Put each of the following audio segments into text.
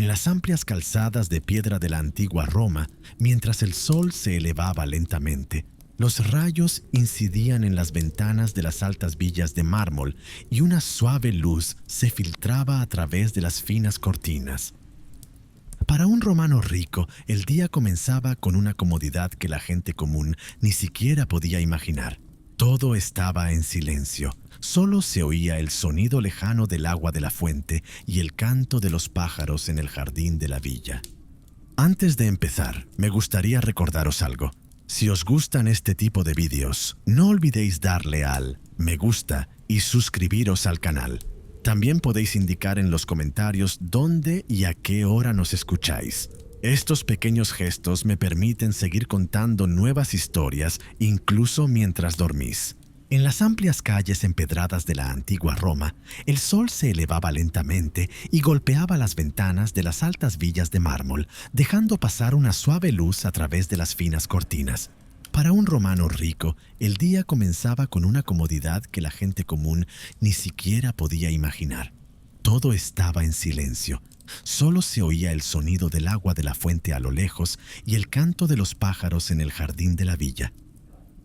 En las amplias calzadas de piedra de la antigua Roma, mientras el sol se elevaba lentamente, los rayos incidían en las ventanas de las altas villas de mármol y una suave luz se filtraba a través de las finas cortinas. Para un romano rico, el día comenzaba con una comodidad que la gente común ni siquiera podía imaginar. Todo estaba en silencio. Solo se oía el sonido lejano del agua de la fuente y el canto de los pájaros en el jardín de la villa. Antes de empezar, me gustaría recordaros algo. Si os gustan este tipo de vídeos, no olvidéis darle al me gusta y suscribiros al canal. También podéis indicar en los comentarios dónde y a qué hora nos escucháis. Estos pequeños gestos me permiten seguir contando nuevas historias incluso mientras dormís. En las amplias calles empedradas de la antigua Roma, el sol se elevaba lentamente y golpeaba las ventanas de las altas villas de mármol, dejando pasar una suave luz a través de las finas cortinas. Para un romano rico, el día comenzaba con una comodidad que la gente común ni siquiera podía imaginar. Todo estaba en silencio. Solo se oía el sonido del agua de la fuente a lo lejos y el canto de los pájaros en el jardín de la villa.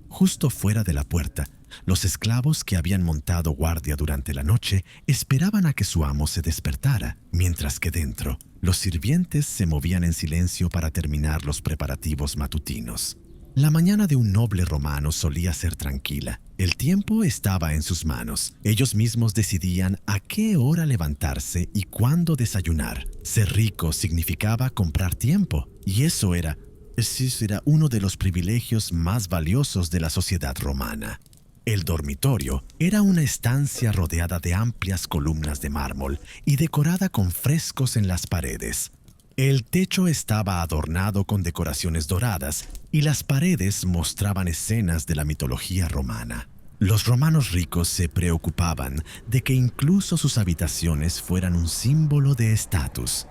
Justo fuera de la puerta, los esclavos que habían montado guardia durante la noche esperaban a que su amo se despertara, mientras que dentro, los sirvientes se movían en silencio para terminar los preparativos matutinos. La mañana de un noble romano solía ser tranquila. El tiempo estaba en sus manos. Ellos mismos decidían a qué hora levantarse y cuándo desayunar. Ser rico significaba comprar tiempo, y eso era uno de los privilegios más valiosos de la sociedad romana. El dormitorio era una estancia rodeada de amplias columnas de mármol y decorada con frescos en las paredes. El techo estaba adornado con decoraciones doradas y las paredes mostraban escenas de la mitología romana. Los romanos ricos se preocupaban de que incluso sus habitaciones fueran un símbolo de estatus.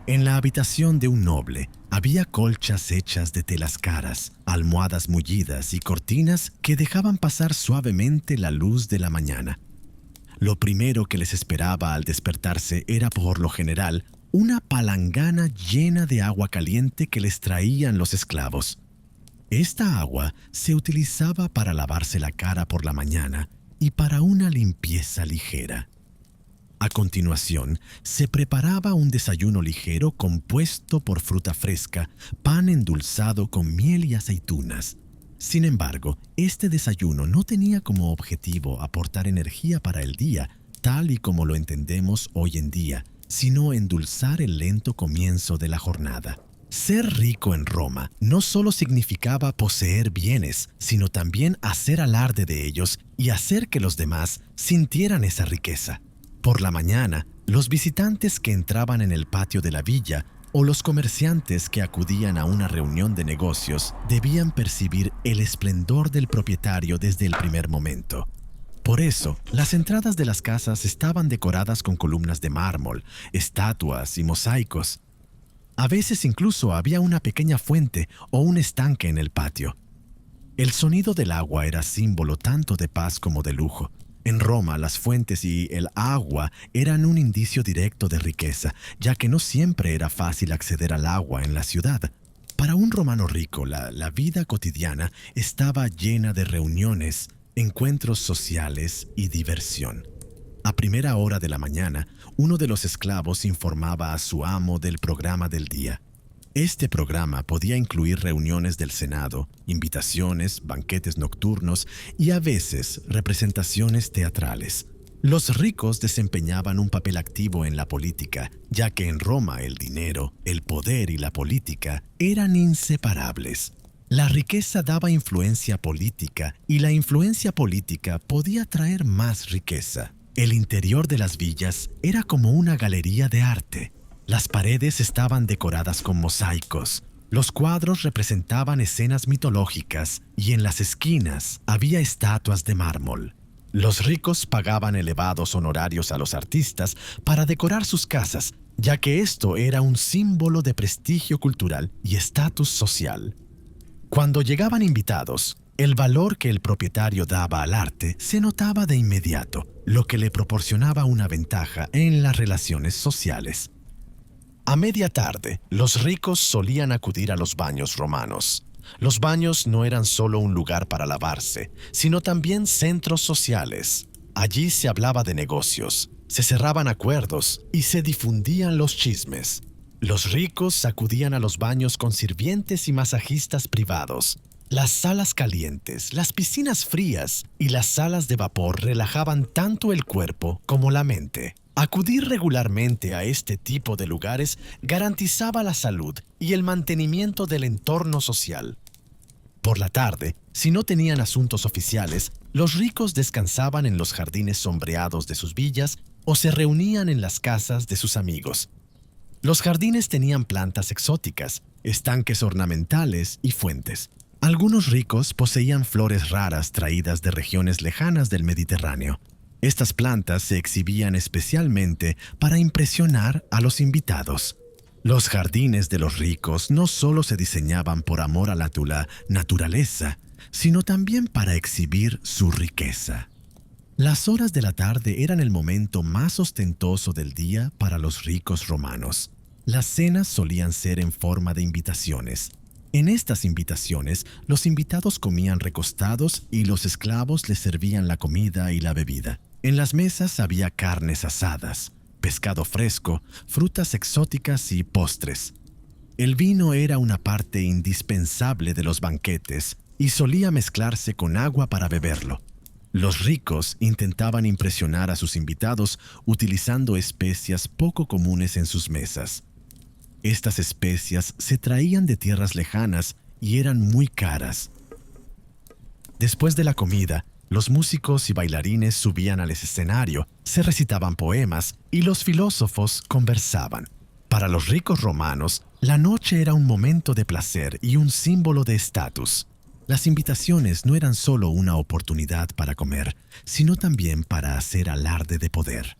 En la habitación de un noble había colchas hechas de telas caras, almohadas mullidas y cortinas que dejaban pasar suavemente la luz de la mañana. Lo primero que les esperaba al despertarse era, por lo general, una palangana llena de agua caliente que les traían los esclavos. Esta agua se utilizaba para lavarse la cara por la mañana y para una limpieza ligera. A continuación, se preparaba un desayuno ligero compuesto por fruta fresca, pan endulzado con miel y aceitunas. Sin embargo, este desayuno no tenía como objetivo aportar energía para el día, tal y como lo entendemos hoy en día, sino endulzar el lento comienzo de la jornada. Ser rico en Roma no solo significaba poseer bienes, sino también hacer alarde de ellos y hacer que los demás sintieran esa riqueza. Por la mañana, los visitantes que entraban en el patio de la villa o los comerciantes que acudían a una reunión de negocios debían percibir el esplendor del propietario desde el primer momento. Por eso, las entradas de las casas estaban decoradas con columnas de mármol, estatuas y mosaicos. A veces incluso había una pequeña fuente o un estanque en el patio. El sonido del agua era símbolo tanto de paz como de lujo. En Roma, las fuentes y el agua eran un indicio directo de riqueza, ya que no siempre era fácil acceder al agua en la ciudad. Para un romano rico, la vida cotidiana estaba llena de reuniones, encuentros sociales y diversión. A primera hora de la mañana, uno de los esclavos informaba a su amo del programa del día. Este programa podía incluir reuniones del Senado, invitaciones, banquetes nocturnos y a veces representaciones teatrales. Los ricos desempeñaban un papel activo en la política, ya que en Roma el dinero, el poder y la política eran inseparables. La riqueza daba influencia política y la influencia política podía traer más riqueza. El interior de las villas era como una galería de arte. Las paredes estaban decoradas con mosaicos. Los cuadros representaban escenas mitológicas y en las esquinas había estatuas de mármol. Los ricos pagaban elevados honorarios a los artistas para decorar sus casas, ya que esto era un símbolo de prestigio cultural y estatus social. Cuando llegaban invitados, el valor que el propietario daba al arte se notaba de inmediato, lo que le proporcionaba una ventaja en las relaciones sociales. A media tarde, los ricos solían acudir a los baños romanos. Los baños no eran solo un lugar para lavarse, sino también centros sociales. Allí se hablaba de negocios, se cerraban acuerdos y se difundían los chismes. Los ricos acudían a los baños con sirvientes y masajistas privados. Las salas calientes, las piscinas frías y las salas de vapor relajaban tanto el cuerpo como la mente. Acudir regularmente a este tipo de lugares garantizaba la salud y el mantenimiento del entorno social. Por la tarde, si no tenían asuntos oficiales, los ricos descansaban en los jardines sombreados de sus villas o se reunían en las casas de sus amigos. Los jardines tenían plantas exóticas, estanques ornamentales y fuentes. Algunos ricos poseían flores raras traídas de regiones lejanas del Mediterráneo. Estas plantas se exhibían especialmente para impresionar a los invitados. Los jardines de los ricos no solo se diseñaban por amor a la naturaleza, sino también para exhibir su riqueza. Las horas de la tarde eran el momento más ostentoso del día para los ricos romanos. Las cenas solían ser en forma de invitaciones. En estas invitaciones, los invitados comían recostados y los esclavos les servían la comida y la bebida. En las mesas había carnes asadas, pescado fresco, frutas exóticas y postres. El vino era una parte indispensable de los banquetes y solía mezclarse con agua para beberlo. Los ricos intentaban impresionar a sus invitados utilizando especias poco comunes en sus mesas. Estas especias se traían de tierras lejanas y eran muy caras. Después de la comida, los músicos y bailarines subían al escenario, se recitaban poemas y los filósofos conversaban. Para los ricos romanos, la noche era un momento de placer y un símbolo de estatus. Las invitaciones no eran solo una oportunidad para comer, sino también para hacer alarde de poder.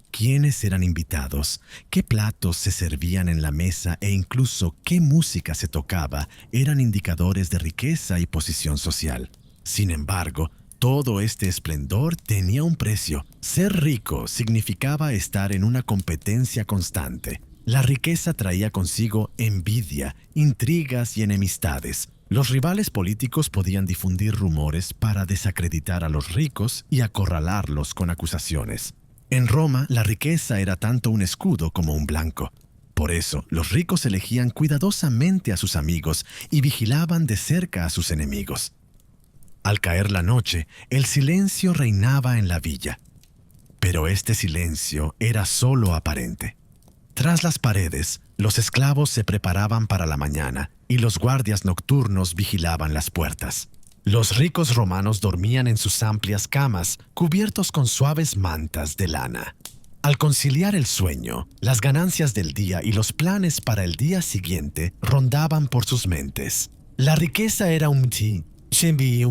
¿Quiénes eran invitados? ¿Qué platos se servían en la mesa e incluso qué música se tocaba eran indicadores de riqueza y posición social? Sin embargo, todo este esplendor tenía un precio. Ser rico significaba estar en una competencia constante. La riqueza traía consigo envidia, intrigas y enemistades. Los rivales políticos podían difundir rumores para desacreditar a los ricos y acorralarlos con acusaciones. En Roma, la riqueza era tanto un escudo como un blanco. Por eso, los ricos elegían cuidadosamente a sus amigos y vigilaban de cerca a sus enemigos. Al caer la noche, el silencio reinaba en la villa. Pero este silencio era solo aparente. Tras las paredes, los esclavos se preparaban para la mañana y los guardias nocturnos vigilaban las puertas. Los ricos romanos dormían en sus amplias camas, cubiertos con suaves mantas de lana. Al conciliar el sueño, las ganancias del día y los planes para el día siguiente rondaban por sus mentes. La riqueza era un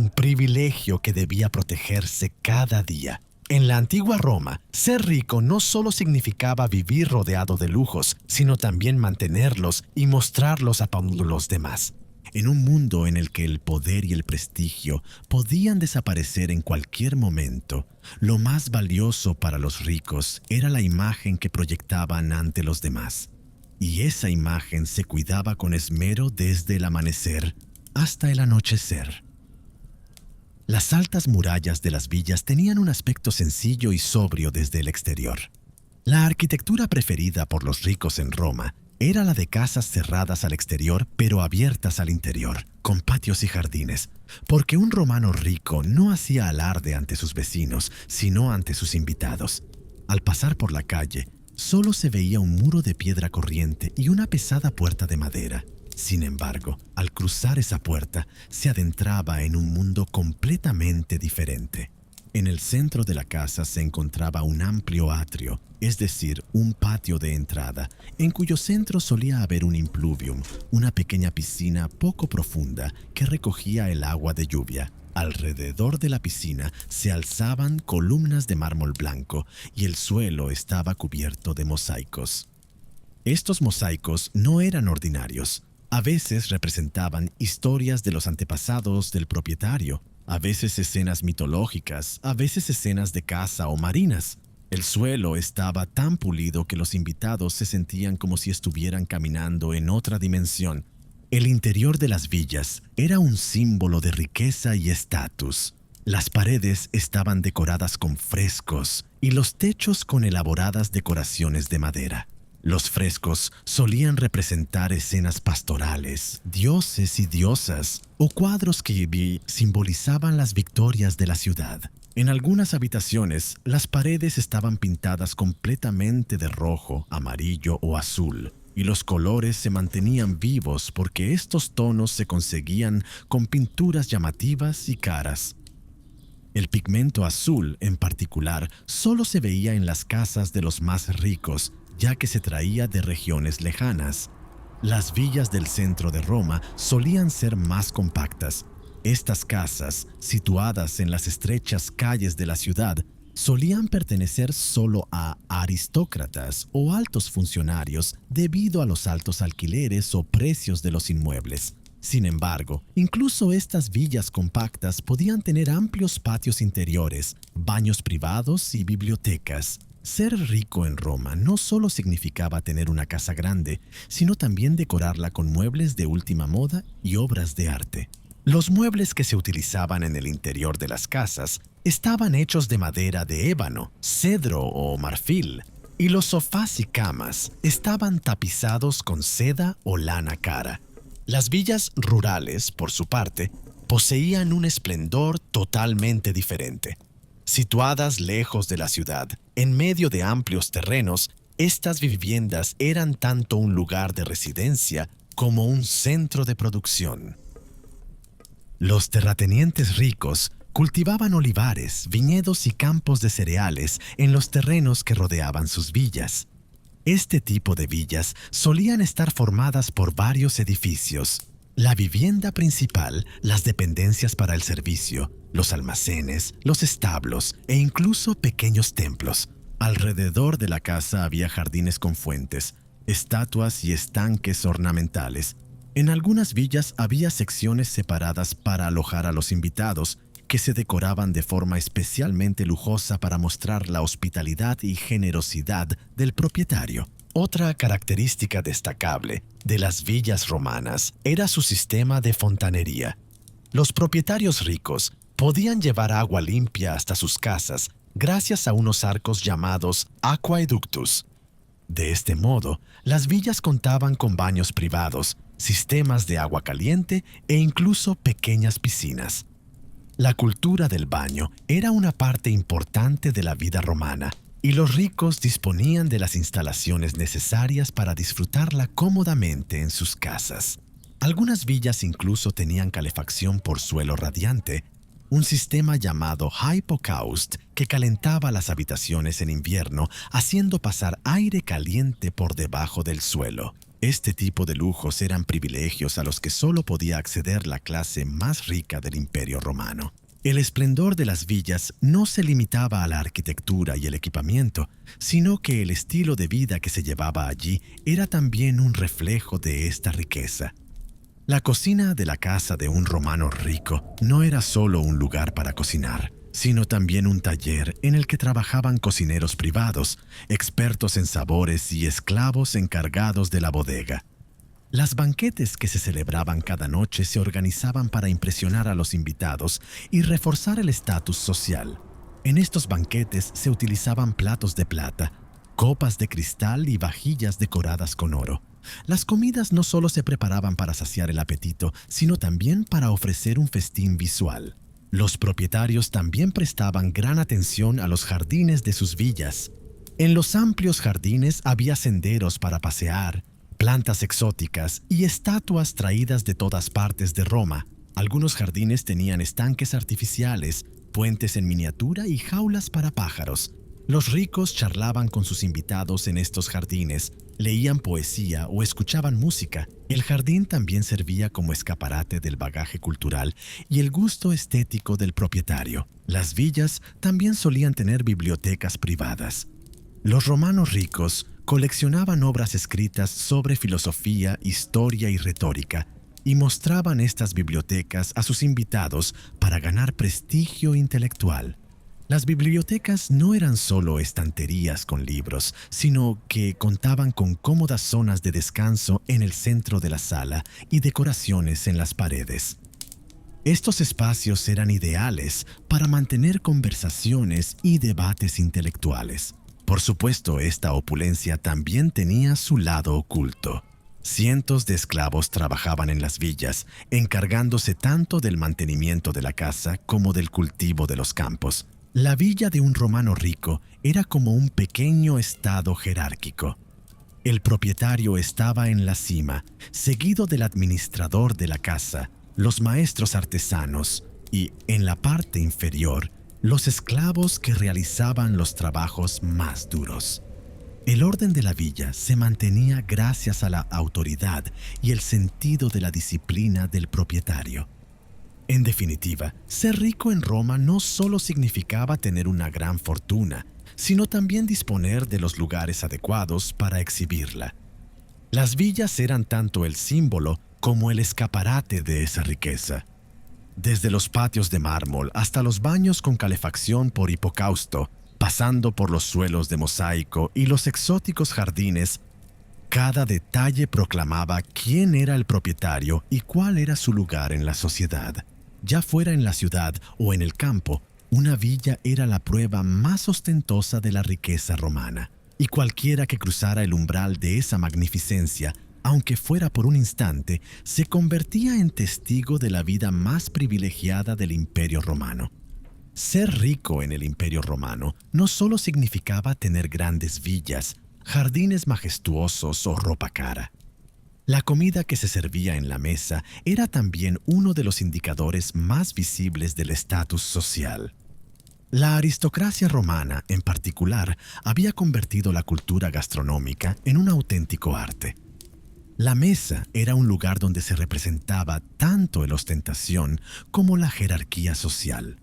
privilegio que debía protegerse cada día. En la antigua Roma, ser rico no solo significaba vivir rodeado de lujos, sino también mantenerlos y mostrarlos a los demás. En un mundo en el que el poder y el prestigio podían desaparecer en cualquier momento, lo más valioso para los ricos era la imagen que proyectaban ante los demás. Y esa imagen se cuidaba con esmero desde el amanecer hasta el anochecer. Las altas murallas de las villas tenían un aspecto sencillo y sobrio desde el exterior. La arquitectura preferida por los ricos en Roma era la de casas cerradas al exterior pero abiertas al interior, con patios y jardines, porque un romano rico no hacía alarde ante sus vecinos, sino ante sus invitados. Al pasar por la calle, solo se veía un muro de piedra corriente y una pesada puerta de madera. Sin embargo, al cruzar esa puerta, se adentraba en un mundo completamente diferente. En el centro de la casa se encontraba un amplio atrio, es decir, un patio de entrada, en cuyo centro solía haber un impluvium, una pequeña piscina poco profunda que recogía el agua de lluvia. Alrededor de la piscina se alzaban columnas de mármol blanco y el suelo estaba cubierto de mosaicos. Estos mosaicos no eran ordinarios. A veces representaban historias de los antepasados del propietario, a veces escenas mitológicas, a veces escenas de caza o marinas. El suelo estaba tan pulido que los invitados se sentían como si estuvieran caminando en otra dimensión. El interior de las villas era un símbolo de riqueza y estatus. Las paredes estaban decoradas con frescos y los techos con elaboradas decoraciones de madera. Los frescos solían representar escenas pastorales, dioses y diosas, o cuadros que simbolizaban las victorias de la ciudad. En algunas habitaciones, las paredes estaban pintadas completamente de rojo, amarillo o azul, y los colores se mantenían vivos porque estos tonos se conseguían con pinturas llamativas y caras. El pigmento azul, en particular, solo se veía en las casas de los más ricos, ya que se traía de regiones lejanas. Las villas del centro de Roma solían ser más compactas. Estas casas, situadas en las estrechas calles de la ciudad, solían pertenecer solo a aristócratas o altos funcionarios debido a los altos alquileres o precios de los inmuebles. Sin embargo, incluso estas villas compactas podían tener amplios patios interiores, baños privados y bibliotecas. Ser rico en Roma no solo significaba tener una casa grande, sino también decorarla con muebles de última moda y obras de arte. Los muebles que se utilizaban en el interior de las casas estaban hechos de madera de ébano, cedro o marfil, y los sofás y camas estaban tapizados con seda o lana cara. Las villas rurales, por su parte, poseían un esplendor totalmente diferente. Situadas lejos de la ciudad, en medio de amplios terrenos, estas viviendas eran tanto un lugar de residencia como un centro de producción. Los terratenientes ricos cultivaban olivares, viñedos y campos de cereales en los terrenos que rodeaban sus villas. Este tipo de villas solían estar formadas por varios edificios: la vivienda principal, las dependencias para el servicio, los almacenes, los establos e incluso pequeños templos. Alrededor de la casa había jardines con fuentes, estatuas y estanques ornamentales. En algunas villas había secciones separadas para alojar a los invitados, que se decoraban de forma especialmente lujosa para mostrar la hospitalidad y generosidad del propietario. Otra característica destacable de las villas romanas era su sistema de fontanería. Los propietarios ricos podían llevar agua limpia hasta sus casas gracias a unos arcos llamados aqueductus. De este modo, las villas contaban con baños privados, sistemas de agua caliente e incluso pequeñas piscinas. La cultura del baño era una parte importante de la vida romana, y los ricos disponían de las instalaciones necesarias para disfrutarla cómodamente en sus casas. Algunas villas incluso tenían calefacción por suelo radiante, un sistema llamado hypocaust que calentaba las habitaciones en invierno, haciendo pasar aire caliente por debajo del suelo. Este tipo de lujos eran privilegios a los que solo podía acceder la clase más rica del Imperio Romano. El esplendor de las villas no se limitaba a la arquitectura y el equipamiento, sino que el estilo de vida que se llevaba allí era también un reflejo de esta riqueza. La cocina de la casa de un romano rico no era solo un lugar para cocinar, sino también un taller en el que trabajaban cocineros privados, expertos en sabores y esclavos encargados de la bodega. Las banquetes que se celebraban cada noche se organizaban para impresionar a los invitados y reforzar el estatus social. En estos banquetes se utilizaban platos de plata, copas de cristal y vajillas decoradas con oro. Las comidas no solo se preparaban para saciar el apetito, sino también para ofrecer un festín visual. Los propietarios también prestaban gran atención a los jardines de sus villas. En los amplios jardines había senderos para pasear, plantas exóticas y estatuas traídas de todas partes de Roma. Algunos jardines tenían estanques artificiales, puentes en miniatura y jaulas para pájaros. Los ricos charlaban con sus invitados en estos jardines, leían poesía o escuchaban música. El jardín también servía como escaparate del bagaje cultural y el gusto estético del propietario. Las villas también solían tener bibliotecas privadas. Los romanos ricos coleccionaban obras escritas sobre filosofía, historia y retórica, y mostraban estas bibliotecas a sus invitados para ganar prestigio intelectual. Las bibliotecas no eran solo estanterías con libros, sino que contaban con cómodas zonas de descanso en el centro de la sala y decoraciones en las paredes. Estos espacios eran ideales para mantener conversaciones y debates intelectuales. Por supuesto, esta opulencia también tenía su lado oculto. Cientos de esclavos trabajaban en las villas, encargándose tanto del mantenimiento de la casa como del cultivo de los campos. La villa de un romano rico era como un pequeño estado jerárquico. El propietario estaba en la cima, seguido del administrador de la casa, los maestros artesanos y, en la parte inferior, los esclavos que realizaban los trabajos más duros. El orden de la villa se mantenía gracias a la autoridad y el sentido de la disciplina del propietario. En definitiva, ser rico en Roma no solo significaba tener una gran fortuna, sino también disponer de los lugares adecuados para exhibirla. Las villas eran tanto el símbolo como el escaparate de esa riqueza. Desde los patios de mármol hasta los baños con calefacción por hipocausto, pasando por los suelos de mosaico y los exóticos jardines, cada detalle proclamaba quién era el propietario y cuál era su lugar en la sociedad. Ya fuera en la ciudad o en el campo, una villa era la prueba más ostentosa de la riqueza romana, y cualquiera que cruzara el umbral de esa magnificencia, aunque fuera por un instante, se convertía en testigo de la vida más privilegiada del Imperio Romano. Ser rico en el Imperio Romano no solo significaba tener grandes villas, jardines majestuosos o ropa cara. La comida que se servía en la mesa era también uno de los indicadores más visibles del estatus social. La aristocracia romana, en particular, había convertido la cultura gastronómica en un auténtico arte. La mesa era un lugar donde se representaba tanto la ostentación como la jerarquía social.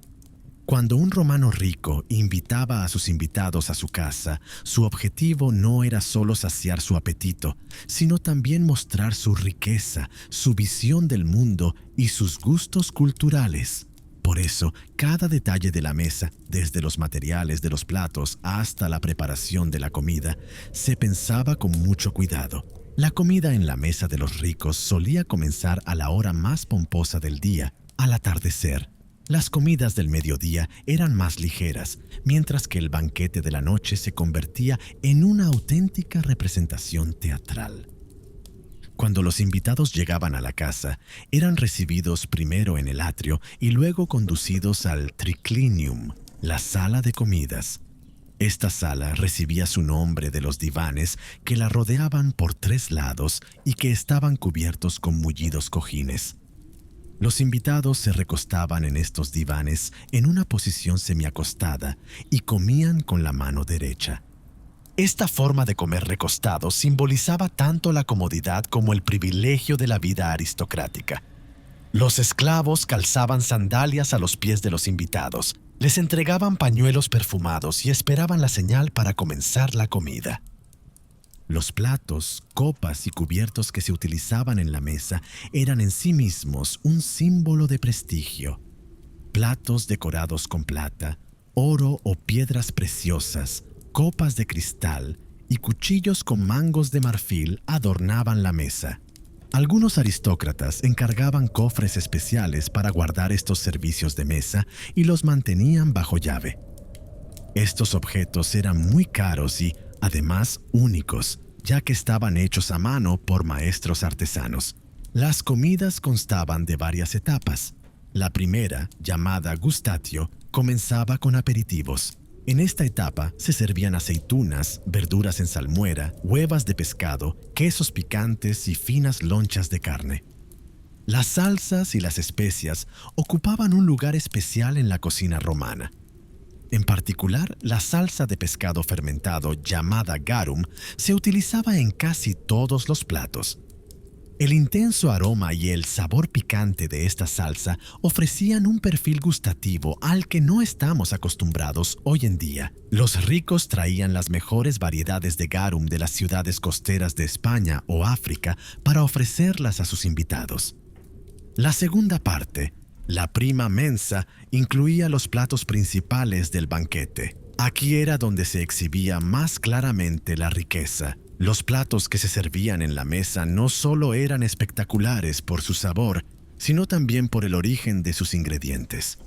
Cuando un romano rico invitaba a sus invitados a su casa, su objetivo no era solo saciar su apetito, sino también mostrar su riqueza, su visión del mundo y sus gustos culturales. Por eso, cada detalle de la mesa, desde los materiales de los platos hasta la preparación de la comida, se pensaba con mucho cuidado. La comida en la mesa de los ricos solía comenzar a la hora más pomposa del día, al atardecer. Las comidas del mediodía eran más ligeras, mientras que el banquete de la noche se convertía en una auténtica representación teatral. Cuando los invitados llegaban a la casa, eran recibidos primero en el atrio y luego conducidos al triclinium, la sala de comidas. Esta sala recibía su nombre de los divanes que la rodeaban por 3 lados y que estaban cubiertos con mullidos cojines. Los invitados se recostaban en estos divanes en una posición semiacostada y comían con la mano derecha. Esta forma de comer recostado simbolizaba tanto la comodidad como el privilegio de la vida aristocrática. Los esclavos calzaban sandalias a los pies de los invitados, les entregaban pañuelos perfumados y esperaban la señal para comenzar la comida. Los platos, copas y cubiertos que se utilizaban en la mesa eran en sí mismos un símbolo de prestigio. Platos decorados con plata, oro o piedras preciosas, copas de cristal y cuchillos con mangos de marfil adornaban la mesa. Algunos aristócratas encargaban cofres especiales para guardar estos servicios de mesa y los mantenían bajo llave. Estos objetos eran muy caros y, además, únicos, ya que estaban hechos a mano por maestros artesanos. Las comidas constaban de varias etapas. La primera, llamada gustatio, comenzaba con aperitivos. En esta etapa se servían aceitunas, verduras en salmuera, huevas de pescado, quesos picantes y finas lonchas de carne. Las salsas y las especias ocupaban un lugar especial en la cocina romana. En particular, la salsa de pescado fermentado llamada garum se utilizaba en casi todos los platos. El intenso aroma y el sabor picante de esta salsa ofrecían un perfil gustativo al que no estamos acostumbrados hoy en día. Los ricos traían las mejores variedades de garum de las ciudades costeras de España o África para ofrecerlas a sus invitados. La segunda parte, La prima mensa incluía los platos principales del banquete. Aquí era donde se exhibía más claramente la riqueza. Los platos que se servían en la mesa no solo eran espectaculares por su sabor, sino también por el origen de sus ingredientes.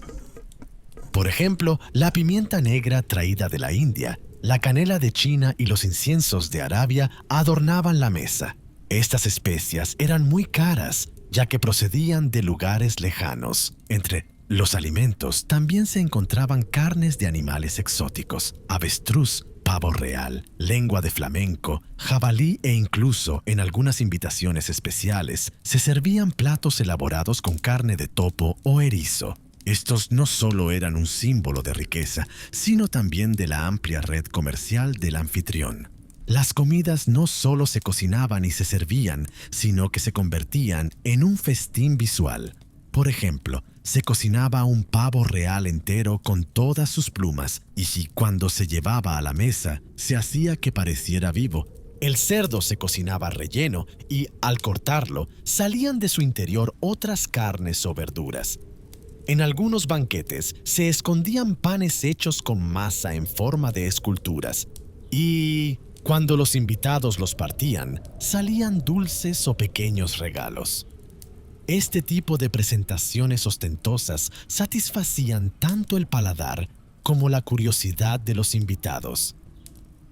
Por ejemplo, la pimienta negra traída de la India, la canela de China y los inciensos de Arabia adornaban la mesa. Estas especias eran muy caras, ya que procedían de lugares lejanos. Entre los alimentos también se encontraban carnes de animales exóticos, avestruz, pavo real, lengua de flamenco, jabalí e incluso, en algunas invitaciones especiales, se servían platos elaborados con carne de topo o erizo. Estos no solo eran un símbolo de riqueza, sino también de la amplia red comercial del anfitrión. Las comidas no solo se cocinaban y se servían, sino que se convertían en un festín visual. Por ejemplo, se cocinaba un pavo real entero con todas sus plumas y cuando se llevaba a la mesa, se hacía que pareciera vivo. El cerdo se cocinaba relleno y, al cortarlo, salían de su interior otras carnes o verduras. En algunos banquetes se escondían panes hechos con masa en forma de esculturas y, cuando los invitados los partían, salían dulces o pequeños regalos. Este tipo de presentaciones ostentosas satisfacían tanto el paladar como la curiosidad de los invitados.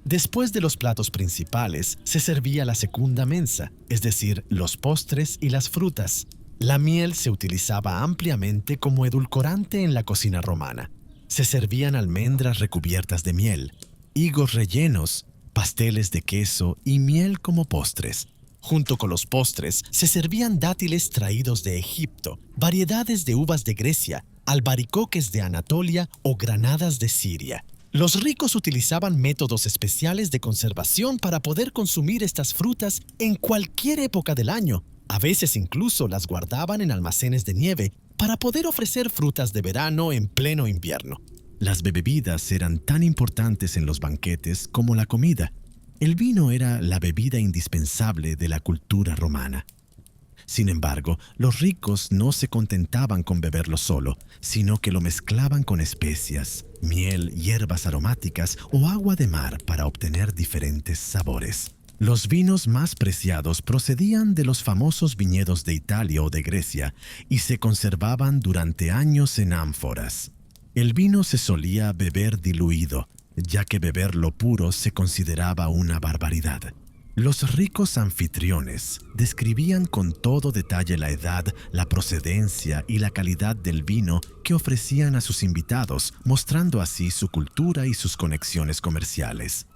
Después de los platos principales, se servía la segunda mensa, es decir, los postres y las frutas. La miel se utilizaba ampliamente como edulcorante en la cocina romana. Se servían almendras recubiertas de miel, higos rellenos, pasteles de queso y miel como postres. Junto con los postres se servían dátiles traídos de Egipto, variedades de uvas de Grecia, albaricoques de Anatolia o granadas de Siria. Los ricos utilizaban métodos especiales de conservación para poder consumir estas frutas en cualquier época del año. A veces incluso las guardaban en almacenes de nieve para poder ofrecer frutas de verano en pleno invierno. Las bebidas eran tan importantes en los banquetes como la comida. El vino era la bebida indispensable de la cultura romana. Sin embargo, los ricos no se contentaban con beberlo solo, sino que lo mezclaban con especias, miel, hierbas aromáticas o agua de mar para obtener diferentes sabores. Los vinos más preciados procedían de los famosos viñedos de Italia o de Grecia y se conservaban durante años en ánforas. El vino se solía beber diluido, ya que beberlo puro se consideraba una barbaridad. Los ricos anfitriones describían con todo detalle la edad, la procedencia y la calidad del vino que ofrecían a sus invitados, mostrando así su cultura y sus conexiones comerciales.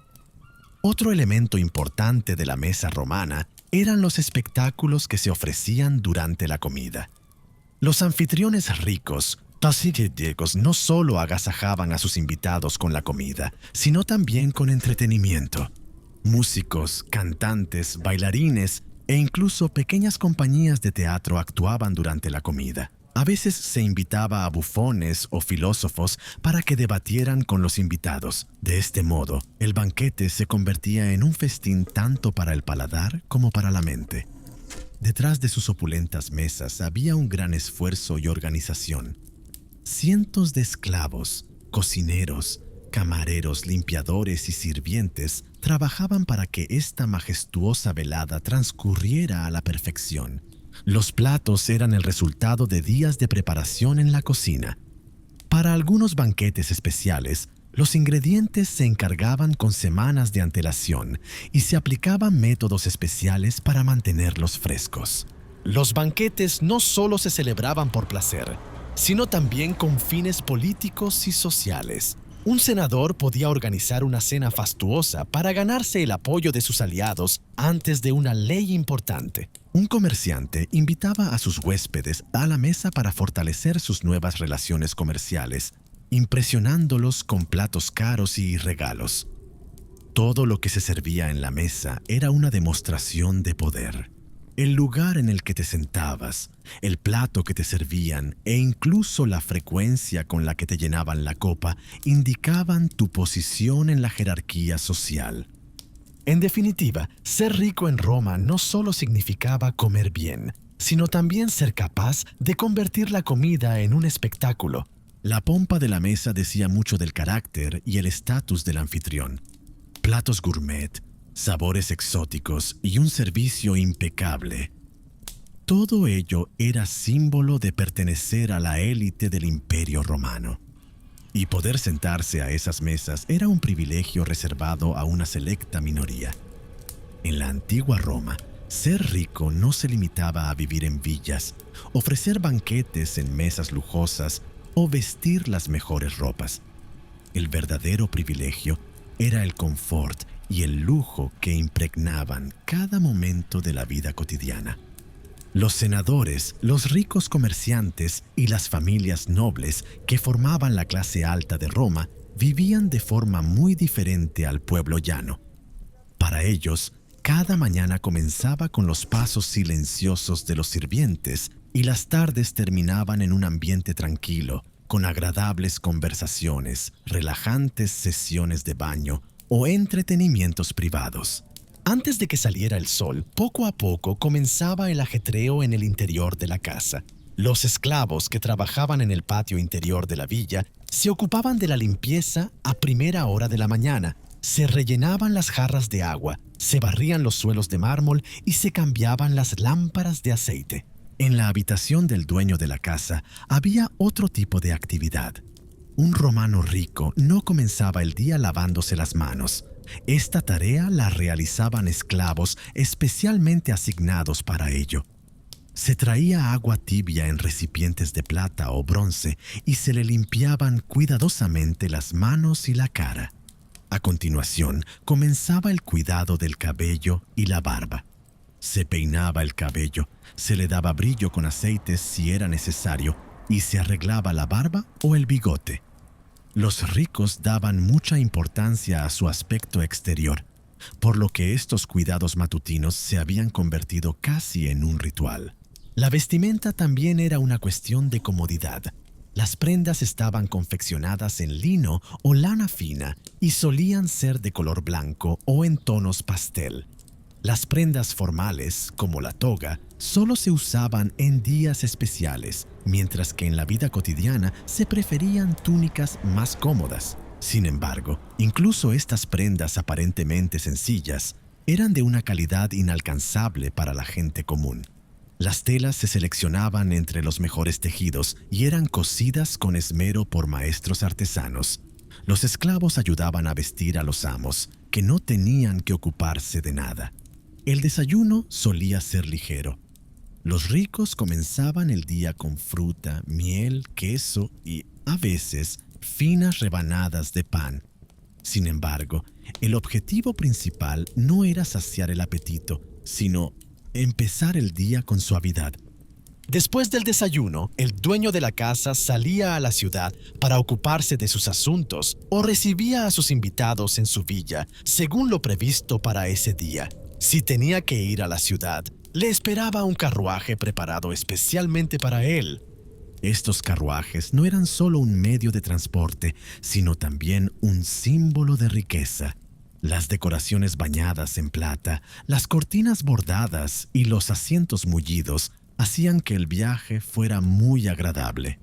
Otro elemento importante de la mesa romana eran los espectáculos que se ofrecían durante la comida. Los anfitriones ricos no solo agasajaban a sus invitados con la comida, sino también con entretenimiento. Músicos, cantantes, bailarines e incluso pequeñas compañías de teatro actuaban durante la comida. A veces se invitaba a bufones o filósofos para que debatieran con los invitados. De este modo, el banquete se convertía en un festín tanto para el paladar como para la mente. Detrás de sus opulentas mesas había un gran esfuerzo y organización. Cientos de esclavos, cocineros, camareros, limpiadores y sirvientes trabajaban para que esta majestuosa velada transcurriera a la perfección. Los platos eran el resultado de días de preparación en la cocina. Para algunos banquetes especiales, los ingredientes se encargaban con semanas de antelación y se aplicaban métodos especiales para mantenerlos frescos. Los banquetes no solo se celebraban por placer, sino también con fines políticos y sociales. Un senador podía organizar una cena fastuosa para ganarse el apoyo de sus aliados antes de una ley importante. Un comerciante invitaba a sus huéspedes a la mesa para fortalecer sus nuevas relaciones comerciales, impresionándolos con platos caros y regalos. Todo lo que se servía en la mesa era una demostración de poder. El lugar en el que te sentabas, el plato que te servían e incluso la frecuencia con la que te llenaban la copa indicaban tu posición en la jerarquía social. En definitiva, ser rico en Roma no solo significaba comer bien, sino también ser capaz de convertir la comida en un espectáculo. La pompa de la mesa decía mucho del carácter y el estatus del anfitrión. Platos gourmet, sabores exóticos y un servicio impecable. Todo ello era símbolo de pertenecer a la élite del Imperio Romano. Y poder sentarse a esas mesas era un privilegio reservado a una selecta minoría. En la antigua Roma, ser rico no se limitaba a vivir en villas, ofrecer banquetes en mesas lujosas o vestir las mejores ropas. El verdadero privilegio era el confort y el lujo que impregnaban cada momento de la vida cotidiana. Los senadores, los ricos comerciantes y las familias nobles que formaban la clase alta de Roma vivían de forma muy diferente al pueblo llano. Para ellos, cada mañana comenzaba con los pasos silenciosos de los sirvientes y las tardes terminaban en un ambiente tranquilo, con agradables conversaciones, relajantes sesiones de baño o entretenimientos privados. Antes de que saliera el sol, poco a poco comenzaba el ajetreo en el interior de la casa. Los esclavos que trabajaban en el patio interior de la villa se ocupaban de la limpieza a primera hora de la mañana. Se rellenaban las jarras de agua, se barrían los suelos de mármol y se cambiaban las lámparas de aceite. En la habitación del dueño de la casa había otro tipo de actividad. Un romano rico no comenzaba el día lavándose las manos. Esta tarea la realizaban esclavos especialmente asignados para ello. Se traía agua tibia en recipientes de plata o bronce y se le limpiaban cuidadosamente las manos y la cara. A continuación, comenzaba el cuidado del cabello y la barba. Se peinaba el cabello, se le daba brillo con aceites si era necesario y se arreglaba la barba o el bigote. Los ricos daban mucha importancia a su aspecto exterior, por lo que estos cuidados matutinos se habían convertido casi en un ritual. La vestimenta también era una cuestión de comodidad. Las prendas estaban confeccionadas en lino o lana fina y solían ser de color blanco o en tonos pastel. Las prendas formales, como la toga, solo se usaban en días especiales, mientras que en la vida cotidiana se preferían túnicas más cómodas. Sin embargo, incluso estas prendas aparentemente sencillas eran de una calidad inalcanzable para la gente común. Las telas se seleccionaban entre los mejores tejidos y eran cosidas con esmero por maestros artesanos. Los esclavos ayudaban a vestir a los amos, que no tenían que ocuparse de nada. El desayuno solía ser ligero. Los ricos comenzaban el día con fruta, miel, queso y, a veces, finas rebanadas de pan. Sin embargo, el objetivo principal no era saciar el apetito, sino empezar el día con suavidad. Después del desayuno, el dueño de la casa salía a la ciudad para ocuparse de sus asuntos o recibía a sus invitados en su villa, según lo previsto para ese día. Si tenía que ir a la ciudad, le esperaba un carruaje preparado especialmente para él. Estos carruajes no eran solo un medio de transporte, sino también un símbolo de riqueza. Las decoraciones bañadas en plata, las cortinas bordadas y los asientos mullidos hacían que el viaje fuera muy agradable.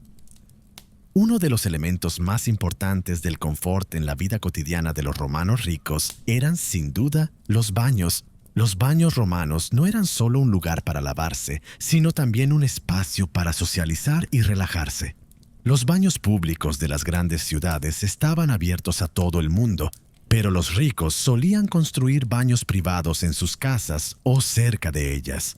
Uno de los elementos más importantes del confort en la vida cotidiana de los romanos ricos eran, sin duda, los baños. Los baños romanos no eran solo un lugar para lavarse, sino también un espacio para socializar y relajarse. Los baños públicos de las grandes ciudades estaban abiertos a todo el mundo, pero los ricos solían construir baños privados en sus casas o cerca de ellas.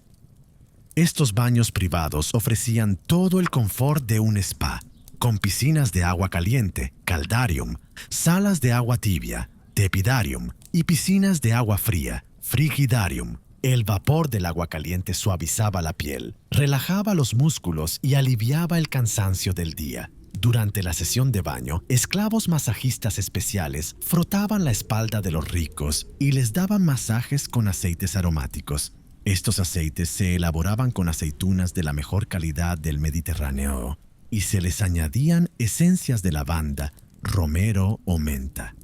Estos baños privados ofrecían todo el confort de un spa, con piscinas de agua caliente, caldarium, salas de agua tibia, tepidarium, y piscinas de agua fría, frigidarium. El vapor del agua caliente suavizaba la piel, relajaba los músculos y aliviaba el cansancio del día. Durante la sesión de baño, esclavos masajistas especiales frotaban la espalda de los ricos y les daban masajes con aceites aromáticos. Estos aceites se elaboraban con aceitunas de la mejor calidad del Mediterráneo y se les añadían esencias de lavanda, romero o menta.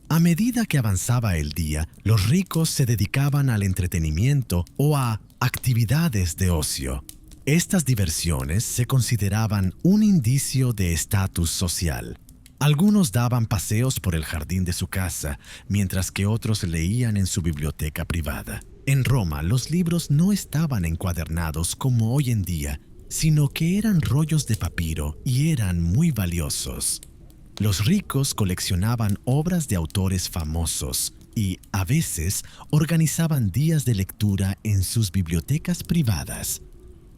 A medida que avanzaba el día, los ricos se dedicaban al entretenimiento o a actividades de ocio. Estas diversiones se consideraban un indicio de estatus social. Algunos daban paseos por el jardín de su casa, mientras que otros leían en su biblioteca privada. En Roma, los libros no estaban encuadernados como hoy en día, sino que eran rollos de papiro y eran muy valiosos. Los ricos coleccionaban obras de autores famosos y, a veces, organizaban días de lectura en sus bibliotecas privadas.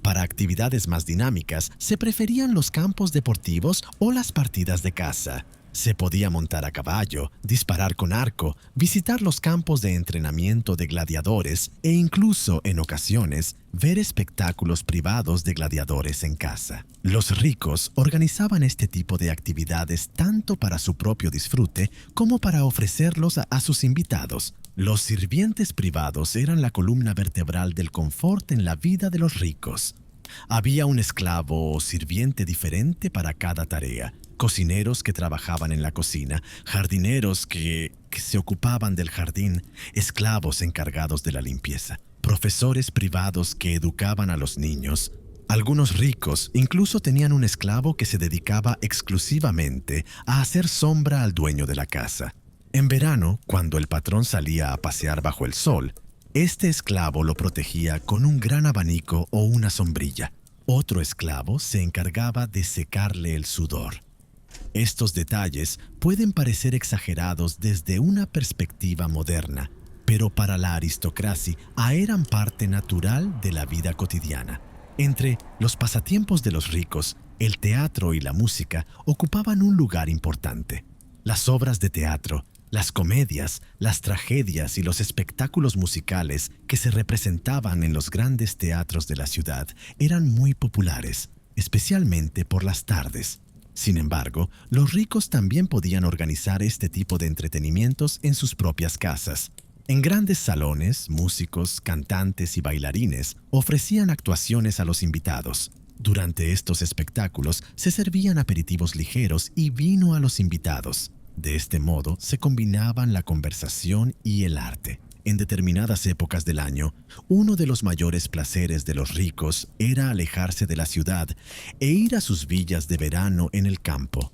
Para actividades más dinámicas, se preferían los campos deportivos o las partidas de caza. Se podía montar a caballo, disparar con arco, visitar los campos de entrenamiento de gladiadores e incluso, en ocasiones, ver espectáculos privados de gladiadores en casa. Los ricos organizaban este tipo de actividades tanto para su propio disfrute como para ofrecerlos a sus invitados. Los sirvientes privados eran la columna vertebral del confort en la vida de los ricos. Había un esclavo o sirviente diferente para cada tarea. Cocineros que trabajaban en la cocina, jardineros que se ocupaban del jardín, esclavos encargados de la limpieza, profesores privados que educaban a los niños. Algunos ricos incluso tenían un esclavo que se dedicaba exclusivamente a hacer sombra al dueño de la casa. En verano, cuando el patrón salía a pasear bajo el sol, este esclavo lo protegía con un gran abanico o una sombrilla. Otro esclavo se encargaba de secarle el sudor. Estos detalles pueden parecer exagerados desde una perspectiva moderna, pero para la aristocracia eran parte natural de la vida cotidiana. Entre los pasatiempos de los ricos, el teatro y la música ocupaban un lugar importante. Las obras de teatro, las comedias, las tragedias y los espectáculos musicales que se representaban en los grandes teatros de la ciudad eran muy populares, especialmente por las tardes. Sin embargo, los ricos también podían organizar este tipo de entretenimientos en sus propias casas. En grandes salones, músicos, cantantes y bailarines ofrecían actuaciones a los invitados. Durante estos espectáculos se servían aperitivos ligeros y vino a los invitados. De este modo se combinaban la conversación y el arte. En determinadas épocas del año, uno de los mayores placeres de los ricos era alejarse de la ciudad e ir a sus villas de verano en el campo.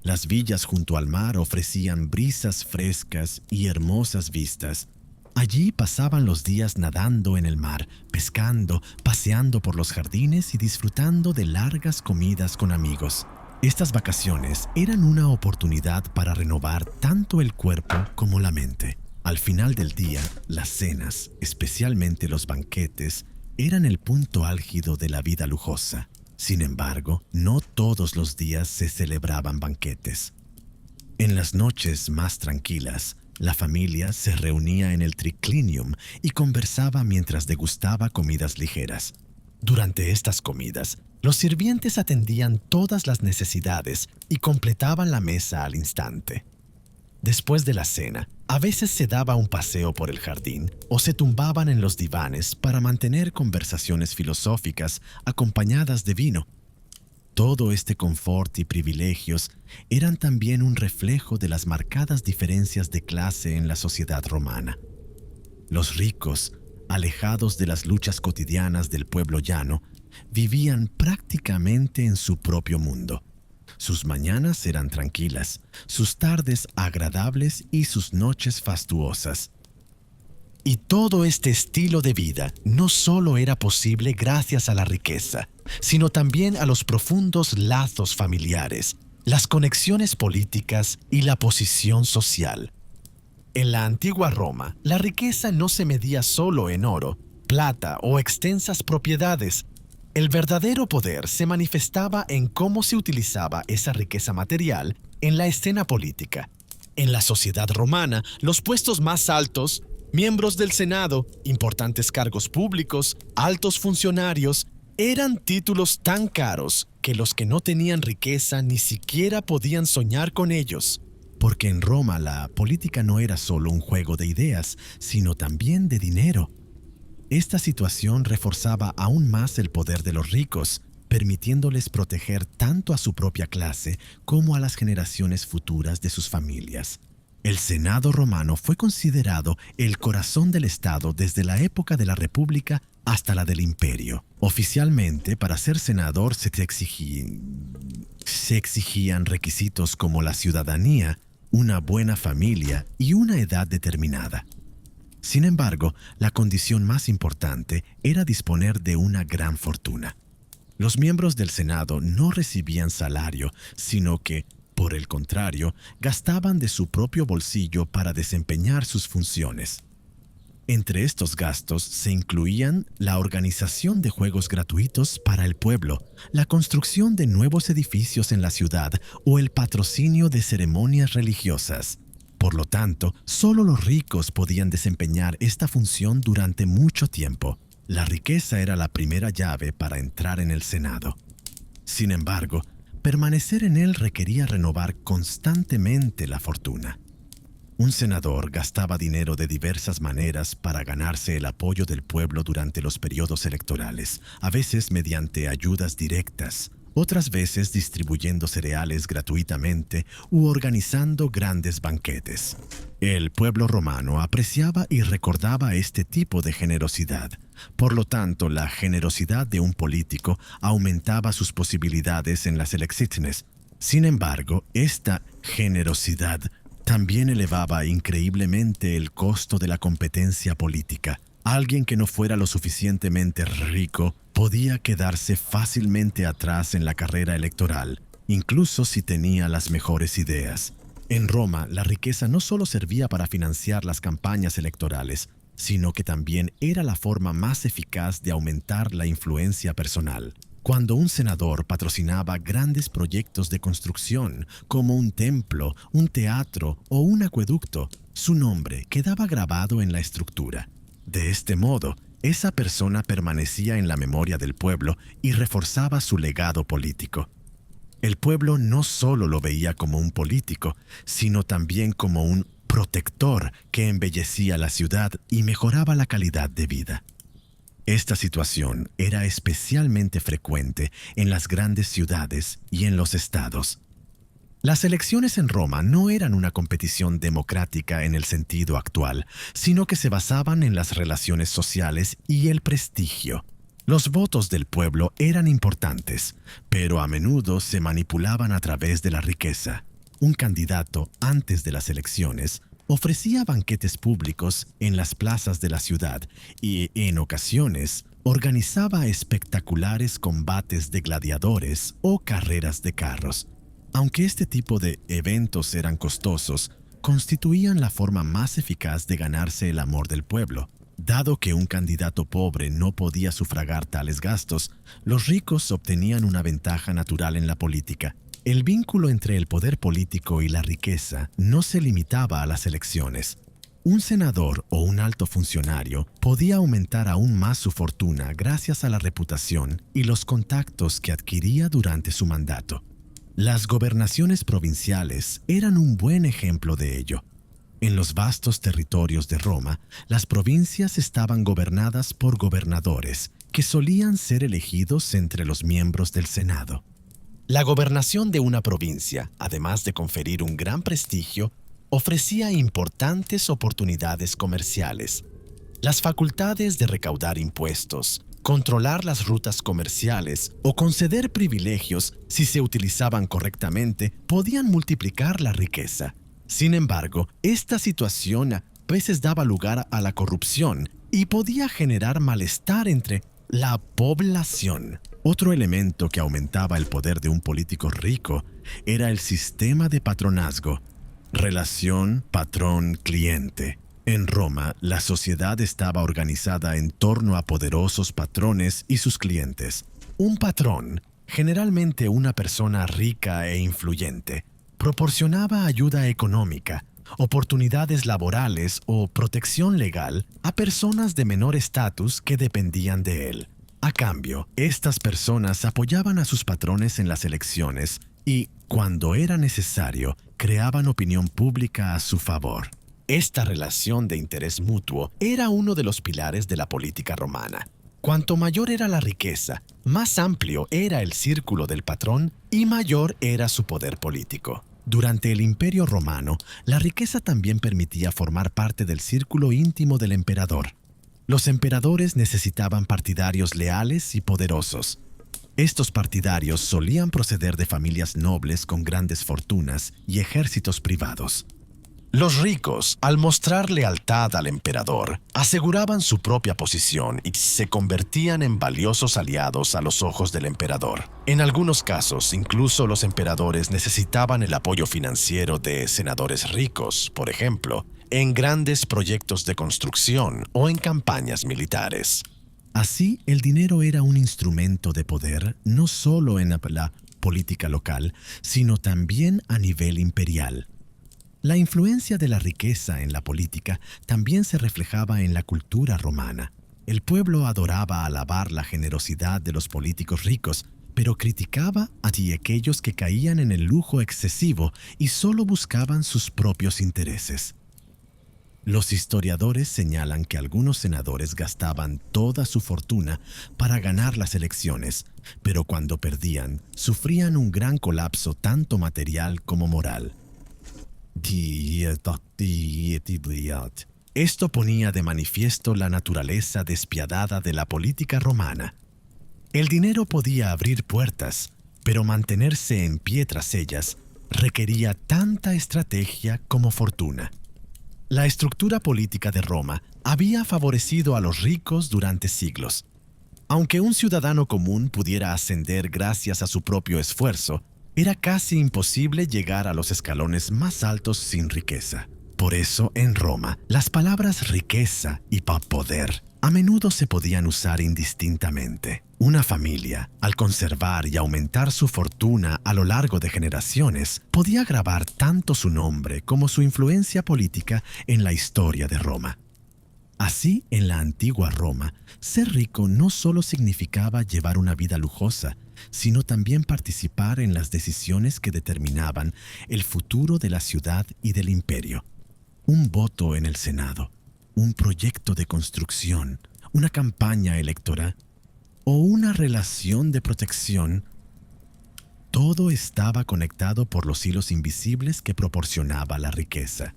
Las villas junto al mar ofrecían brisas frescas y hermosas vistas. Allí pasaban los días nadando en el mar, pescando, paseando por los jardines y disfrutando de largas comidas con amigos. Estas vacaciones eran una oportunidad para renovar tanto el cuerpo como la mente. Al final del día, las cenas, especialmente los banquetes, eran el punto álgido de la vida lujosa. Sin embargo, no todos los días se celebraban banquetes. En las noches más tranquilas, la familia se reunía en el triclinium y conversaba mientras degustaba comidas ligeras. Durante estas comidas, los sirvientes atendían todas las necesidades y completaban la mesa al instante. Después de la cena, a veces se daba un paseo por el jardín o se tumbaban en los divanes para mantener conversaciones filosóficas acompañadas de vino. Todo este confort y privilegios eran también un reflejo de las marcadas diferencias de clase en la sociedad romana. Los ricos, alejados de las luchas cotidianas del pueblo llano, vivían prácticamente en su propio mundo. Sus mañanas eran tranquilas, sus tardes agradables y sus noches fastuosas. Y todo este estilo de vida no solo era posible gracias a la riqueza, sino también a los profundos lazos familiares, las conexiones políticas y la posición social. En la antigua Roma, la riqueza no se medía solo en oro, plata o extensas propiedades. El verdadero poder se manifestaba en cómo se utilizaba esa riqueza material en la escena política. En la sociedad romana, los puestos más altos, miembros del Senado, importantes cargos públicos, altos funcionarios, eran títulos tan caros que los que no tenían riqueza ni siquiera podían soñar con ellos. Porque en Roma la política no era solo un juego de ideas, sino también de dinero. Esta situación reforzaba aún más el poder de los ricos, permitiéndoles proteger tanto a su propia clase como a las generaciones futuras de sus familias. El Senado romano fue considerado el corazón del Estado desde la época de la República hasta la del Imperio. Oficialmente, para ser senador se exigían requisitos como la ciudadanía, una buena familia y una edad determinada. Sin embargo, la condición más importante era disponer de una gran fortuna. Los miembros del Senado no recibían salario, sino que, por el contrario, gastaban de su propio bolsillo para desempeñar sus funciones. Entre estos gastos se incluían la organización de juegos gratuitos para el pueblo, la construcción de nuevos edificios en la ciudad o el patrocinio de ceremonias religiosas. Por lo tanto, solo los ricos podían desempeñar esta función durante mucho tiempo. La riqueza era la primera llave para entrar en el Senado. Sin embargo, permanecer en él requería renovar constantemente la fortuna. Un senador gastaba dinero de diversas maneras para ganarse el apoyo del pueblo durante los periodos electorales, a veces mediante ayudas directas, otras veces distribuyendo cereales gratuitamente u organizando grandes banquetes. El pueblo romano apreciaba y recordaba este tipo de generosidad. Por lo tanto, la generosidad de un político aumentaba sus posibilidades en las elecciones. Sin embargo, esta generosidad también elevaba increíblemente el costo de la competencia política. Alguien que no fuera lo suficientemente rico podía quedarse fácilmente atrás en la carrera electoral, incluso si tenía las mejores ideas. En Roma, la riqueza no solo servía para financiar las campañas electorales, sino que también era la forma más eficaz de aumentar la influencia personal. Cuando un senador patrocinaba grandes proyectos de construcción, como un templo, un teatro o un acueducto, su nombre quedaba grabado en la estructura. De este modo, esa persona permanecía en la memoria del pueblo y reforzaba su legado político. El pueblo no solo lo veía como un político, sino también como un protector que embellecía la ciudad y mejoraba la calidad de vida. Esta situación era especialmente frecuente en las grandes ciudades y en los estados. Las elecciones en Roma no eran una competición democrática en el sentido actual, sino que se basaban en las relaciones sociales y el prestigio. Los votos del pueblo eran importantes, pero a menudo se manipulaban a través de la riqueza. Un candidato, antes de las elecciones, ofrecía banquetes públicos en las plazas de la ciudad y, en ocasiones, organizaba espectaculares combates de gladiadores o carreras de carros. Aunque este tipo de eventos eran costosos, constituían la forma más eficaz de ganarse el amor del pueblo. Dado que un candidato pobre no podía sufragar tales gastos, los ricos obtenían una ventaja natural en la política. El vínculo entre el poder político y la riqueza no se limitaba a las elecciones. Un senador o un alto funcionario podía aumentar aún más su fortuna gracias a la reputación y los contactos que adquiría durante su mandato. Las gobernaciones provinciales eran un buen ejemplo de ello. En los vastos territorios de Roma, las provincias estaban gobernadas por gobernadores, que solían ser elegidos entre los miembros del Senado. La gobernación de una provincia, además de conferir un gran prestigio, ofrecía importantes oportunidades comerciales. Las facultades de recaudar impuestos, controlar las rutas comerciales o conceder privilegios, si se utilizaban correctamente, podían multiplicar la riqueza. Sin embargo, esta situación a veces daba lugar a la corrupción y podía generar malestar entre la población. Otro elemento que aumentaba el poder de un político rico era el sistema de patronazgo, relación patrón-cliente. En Roma, la sociedad estaba organizada en torno a poderosos patrones y sus clientes. Un patrón, generalmente una persona rica e influyente, proporcionaba ayuda económica, oportunidades laborales o protección legal a personas de menor estatus que dependían de él. A cambio, estas personas apoyaban a sus patrones en las elecciones y, cuando era necesario, creaban opinión pública a su favor. Esta relación de interés mutuo era uno de los pilares de la política romana. Cuanto mayor era la riqueza, más amplio era el círculo del patrón y mayor era su poder político. Durante el Imperio Romano, la riqueza también permitía formar parte del círculo íntimo del emperador. Los emperadores necesitaban partidarios leales y poderosos. Estos partidarios solían proceder de familias nobles con grandes fortunas y ejércitos privados. Los ricos, al mostrar lealtad al emperador, aseguraban su propia posición y se convertían en valiosos aliados a los ojos del emperador. En algunos casos, incluso los emperadores necesitaban el apoyo financiero de senadores ricos, por ejemplo, en grandes proyectos de construcción o en campañas militares. Así, el dinero era un instrumento de poder no solo en la política local, sino también a nivel imperial. La influencia de la riqueza en la política también se reflejaba en la cultura romana. El pueblo adoraba alabar la generosidad de los políticos ricos, pero criticaba a aquellos que caían en el lujo excesivo y solo buscaban sus propios intereses. Los historiadores señalan que algunos senadores gastaban toda su fortuna para ganar las elecciones, pero cuando perdían, sufrían un gran colapso tanto material como moral. Esto ponía de manifiesto la naturaleza despiadada de la política romana. El dinero podía abrir puertas, pero mantenerse en pie tras ellas requería tanta estrategia como fortuna. La estructura política de Roma había favorecido a los ricos durante siglos. Aunque un ciudadano común pudiera ascender gracias a su propio esfuerzo, era casi imposible llegar a los escalones más altos sin riqueza. Por eso, en Roma, las palabras riqueza y poder a menudo se podían usar indistintamente. Una familia, al conservar y aumentar su fortuna a lo largo de generaciones, podía grabar tanto su nombre como su influencia política en la historia de Roma. Así, en la antigua Roma, ser rico no solo significaba llevar una vida lujosa, sino también participar en las decisiones que determinaban el futuro de la ciudad y del imperio. Un voto en el Senado, un proyecto de construcción, una campaña electoral o una relación de protección, todo estaba conectado por los hilos invisibles que proporcionaba la riqueza.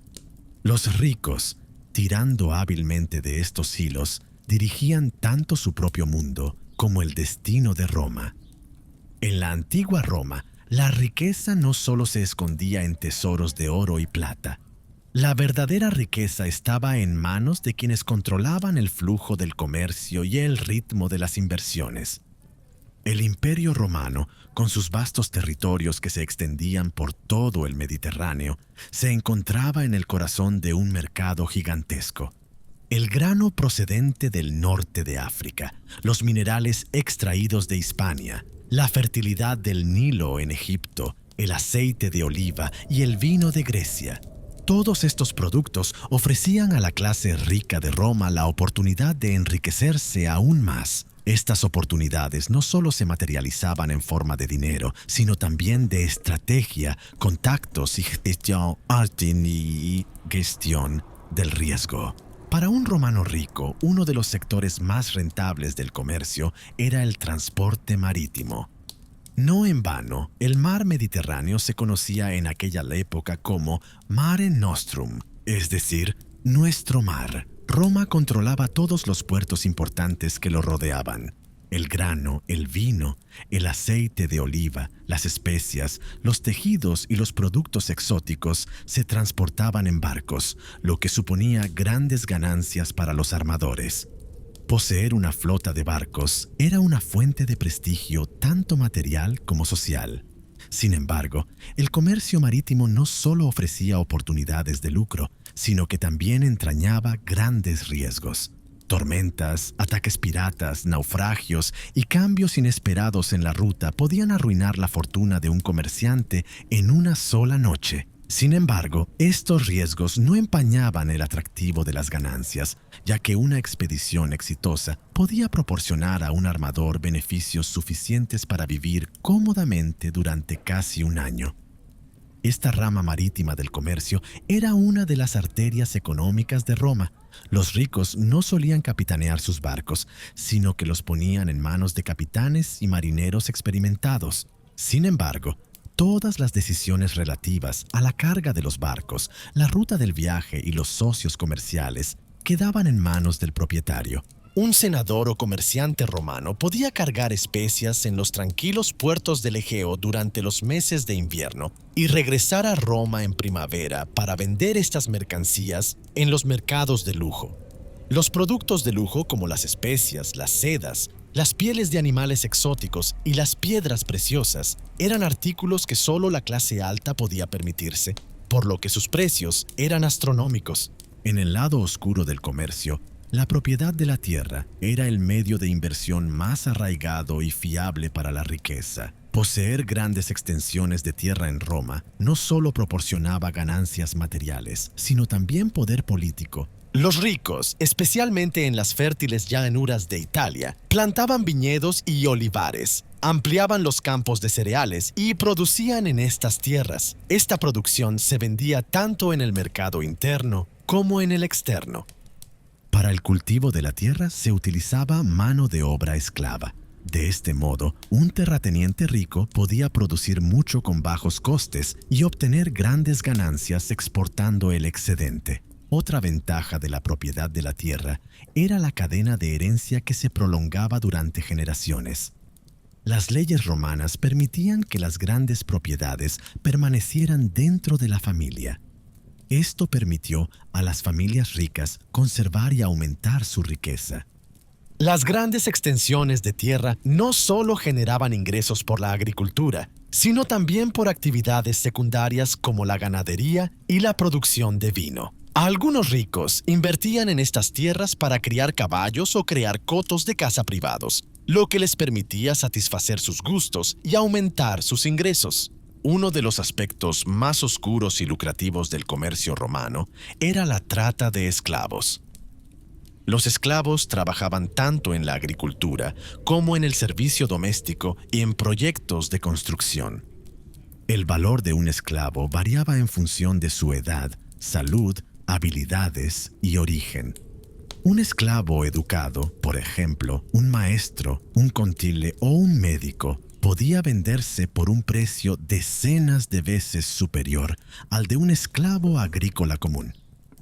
Los ricos, tirando hábilmente de estos hilos, dirigían tanto su propio mundo como el destino de Roma. En la antigua Roma, la riqueza no solo se escondía en tesoros de oro y plata. La verdadera riqueza estaba en manos de quienes controlaban el flujo del comercio y el ritmo de las inversiones. El Imperio Romano, con sus vastos territorios que se extendían por todo el Mediterráneo, se encontraba en el corazón de un mercado gigantesco. El grano procedente del norte de África, los minerales extraídos de Hispania, la fertilidad del Nilo en Egipto, el aceite de oliva y el vino de Grecia. Todos estos productos ofrecían a la clase rica de Roma la oportunidad de enriquecerse aún más. Estas oportunidades no solo se materializaban en forma de dinero, sino también de estrategia, contactos y gestión del riesgo. Para un romano rico, uno de los sectores más rentables del comercio era el transporte marítimo. No en vano, el mar Mediterráneo se conocía en aquella época como Mare Nostrum, es decir, nuestro mar. Roma controlaba todos los puertos importantes que lo rodeaban. El grano, el vino, el aceite de oliva, las especias, los tejidos y los productos exóticos se transportaban en barcos, lo que suponía grandes ganancias para los armadores. Poseer una flota de barcos era una fuente de prestigio tanto material como social. Sin embargo, el comercio marítimo no solo ofrecía oportunidades de lucro, sino que también entrañaba grandes riesgos. Tormentas, ataques piratas, naufragios y cambios inesperados en la ruta podían arruinar la fortuna de un comerciante en una sola noche. Sin embargo, estos riesgos no empañaban el atractivo de las ganancias, ya que una expedición exitosa podía proporcionar a un armador beneficios suficientes para vivir cómodamente durante casi un año. Esta rama marítima del comercio era una de las arterias económicas de Roma. Los ricos no solían capitanear sus barcos, sino que los ponían en manos de capitanes y marineros experimentados. Sin embargo, Todas las decisiones relativas a la carga de los barcos, la ruta del viaje y los socios comerciales quedaban en manos del propietario. Un senador o comerciante romano podía cargar especias en los tranquilos puertos del Egeo durante los meses de invierno y regresar a Roma en primavera para vender estas mercancías en los mercados de lujo. Los productos de lujo como las especias, las sedas, las pieles de animales exóticos y las piedras preciosas eran artículos que solo la clase alta podía permitirse, por lo que sus precios eran astronómicos. En el lado oscuro del comercio, la propiedad de la tierra era el medio de inversión más arraigado y fiable para la riqueza. Poseer grandes extensiones de tierra en Roma no solo proporcionaba ganancias materiales, sino también poder político. Los ricos, especialmente en las fértiles llanuras de Italia, plantaban viñedos y olivares, ampliaban los campos de cereales y producían en estas tierras. Esta producción se vendía tanto en el mercado interno como en el externo. Para el cultivo de la tierra se utilizaba mano de obra esclava. De este modo, un terrateniente rico podía producir mucho con bajos costes y obtener grandes ganancias exportando el excedente. Otra ventaja de la propiedad de la tierra era la cadena de herencia que se prolongaba durante generaciones. Las leyes romanas permitían que las grandes propiedades permanecieran dentro de la familia. Esto permitió a las familias ricas conservar y aumentar su riqueza. Las grandes extensiones de tierra no solo generaban ingresos por la agricultura, sino también por actividades secundarias como la ganadería y la producción de vino. Algunos ricos invertían en estas tierras para criar caballos o crear cotos de caza privados, lo que les permitía satisfacer sus gustos y aumentar sus ingresos. Uno de los aspectos más oscuros y lucrativos del comercio romano era la trata de esclavos. Los esclavos trabajaban tanto en la agricultura como en el servicio doméstico y en proyectos de construcción. El valor de un esclavo variaba en función de su edad, salud, habilidades y origen. Un esclavo educado, por ejemplo, un maestro, un contile o un médico, podía venderse por un precio decenas de veces superior al de un esclavo agrícola común.